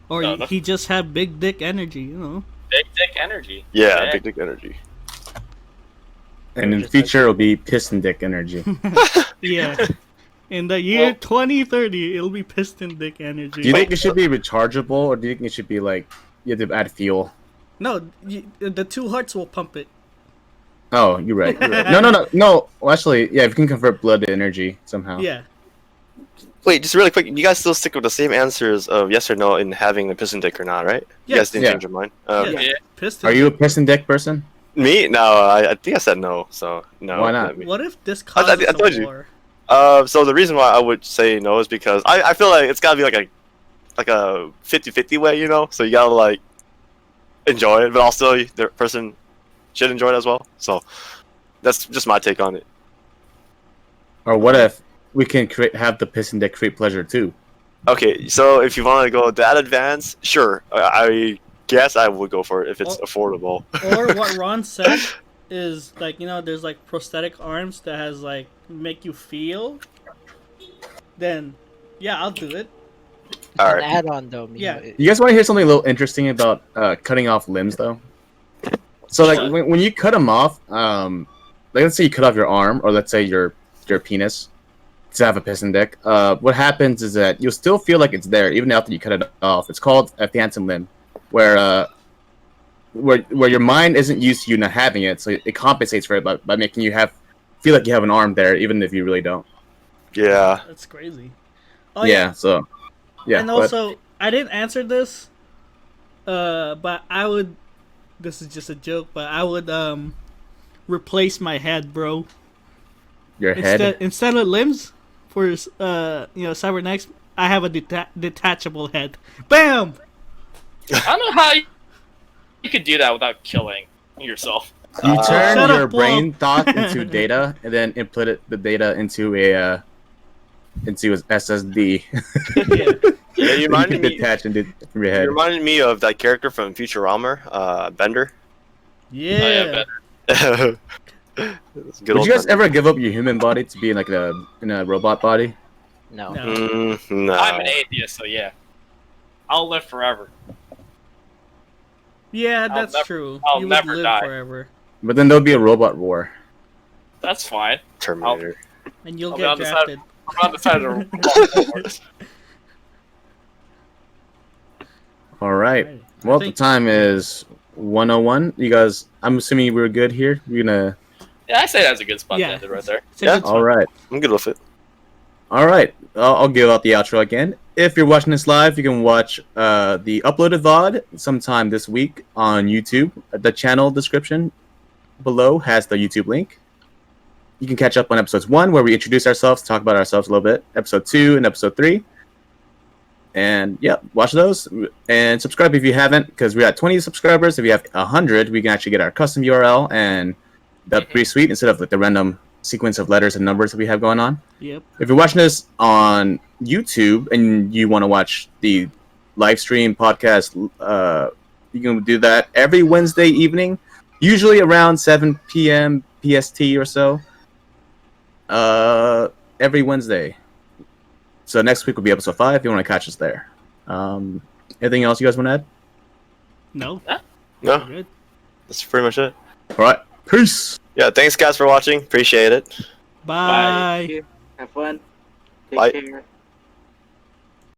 Speaker 5: Or
Speaker 2: No, no.
Speaker 5: he just had big dick energy.
Speaker 2: Big dick energy.
Speaker 1: Yeah, big dick energy.
Speaker 3: And in the future, it'll be Piston Dick energy.
Speaker 5: Yeah. In the year
Speaker 2: Well-
Speaker 5: 2030, it'll be piston dick energy.
Speaker 3: Do you think it should be rechargeable, or do you think it should be like, you have to add fuel?
Speaker 5: No, the two hearts will pump it.
Speaker 3: Oh, you're right. You're right. No. Well, actually, yeah, if you can convert blood to energy somehow.
Speaker 5: Yeah.
Speaker 1: Wait, just really quick. You guys still stick with the same answers of yes or no in having a piston dick or not, right? You guys
Speaker 5: Yes.
Speaker 1: didn't
Speaker 3: Yeah.
Speaker 1: change your mind.
Speaker 5: Yeah.
Speaker 2: Yeah.
Speaker 5: Piston.
Speaker 3: Are you a Piston Dick person?
Speaker 1: Me? No, I think I said no. So no.
Speaker 3: Why not?
Speaker 1: me.
Speaker 5: What if this
Speaker 1: I
Speaker 5: causes
Speaker 1: told
Speaker 5: a
Speaker 1: you.
Speaker 5: war?
Speaker 1: So the reason why I would say no is because I feel like it's gotta be like a 50-50 way, So you gotta like enjoy it, but also the person should enjoy it as well. So That's just my take on it.
Speaker 3: Or what if we can have the piston deck create pleasure too?
Speaker 1: Okay, so if you want to go that advanced, sure. I guess I would go for it if it's affordable.
Speaker 5: Or what Ron said is like, you know, there's like prosthetic arms that has like make you feel. Then, yeah, I'll do it.
Speaker 1: All
Speaker 4: An
Speaker 1: right.
Speaker 4: add-on though.
Speaker 5: Yeah.
Speaker 3: You guys want to hear something a little interesting about cutting off limbs though? So like when you cut them off, like let's say you cut off your arm, or let's say your penis to have a piston dick. What happens is that you'll still feel like it's there even after you cut it off. It's called a phantom limb, where your mind isn't used to you not having it, so it compensates for it by making you feel like you have an arm there, even if you really don't.
Speaker 1: Yeah.
Speaker 5: That's crazy. Oh
Speaker 3: yeah. So yeah.
Speaker 5: And also, I didn't answer this, but I would. This is just a joke, but I would replace my head, bro.
Speaker 3: Your head
Speaker 5: instead of limbs for cybernetics, I have a detachable head. Bam.
Speaker 2: I don't know how you could do that without killing yourself.
Speaker 3: You turn
Speaker 5: Shut
Speaker 3: your
Speaker 5: up,
Speaker 3: brain
Speaker 5: Paul.
Speaker 3: thought into data, and then input the data into a SSD.
Speaker 1: Yeah, you reminded
Speaker 3: can
Speaker 1: me.
Speaker 3: detach into from your
Speaker 1: You
Speaker 3: head.
Speaker 1: reminded me of that character from Futurama, Bender.
Speaker 5: Yeah.
Speaker 2: Oh,
Speaker 1: Good
Speaker 3: Would
Speaker 1: old
Speaker 3: you guys
Speaker 1: Bender.
Speaker 3: ever give up your human body to be in in a robot body?
Speaker 4: No.
Speaker 5: No.
Speaker 1: No.
Speaker 2: I'm an atheist, so yeah. I'll live forever.
Speaker 5: Yeah,
Speaker 2: I'll
Speaker 5: that's
Speaker 2: never-
Speaker 5: true.
Speaker 2: I'll
Speaker 5: You
Speaker 2: never
Speaker 5: would live
Speaker 2: die.
Speaker 5: forever,
Speaker 3: But then there'll be a robot war.
Speaker 2: That's fine.
Speaker 1: Terminator.
Speaker 5: and you'll
Speaker 2: I'll be
Speaker 5: get
Speaker 2: on the side-
Speaker 5: drafted.
Speaker 2: I'm on the side of the
Speaker 3: All right.
Speaker 5: Alright.
Speaker 3: Well,
Speaker 5: I
Speaker 3: the
Speaker 5: think-
Speaker 3: time is 1:01. You guys, I'm assuming we're good here. We're gonna.
Speaker 2: Yeah, I say that's a good spot
Speaker 5: Yeah.
Speaker 2: to end it right there.
Speaker 5: It's a
Speaker 1: Yeah.
Speaker 5: good spot.
Speaker 3: All right.
Speaker 1: I'm good with it.
Speaker 3: All right. I'll give out the outro again. If you're watching this live, you can watch the uploaded VOD sometime this week on YouTube. The channel description below has the YouTube link. You can catch up on episodes 1, where we introduce ourselves, talk about ourselves a little bit. Episode 2 and episode 3. And yeah, watch those and subscribe if you haven't, because we're at 20 subscribers. If you have 100, we can actually get our custom URL, and that's pretty sweet instead of like the random sequence of letters and numbers that we have going on.
Speaker 5: Yep.
Speaker 3: If you're watching this on YouTube and you want to watch the live stream podcast, you can do that every Wednesday evening, usually around 7 p.m. PST or so. Every Wednesday. So next week will be episode 5 if you want to catch us there. Anything else you guys want to add?
Speaker 5: No.
Speaker 1: No,
Speaker 5: We're good.
Speaker 1: that's pretty much it.
Speaker 3: All right. Peace.
Speaker 1: Yeah, thanks guys for watching. Appreciate it.
Speaker 5: Bye.
Speaker 8: Have fun. Take
Speaker 1: Bye.
Speaker 8: care.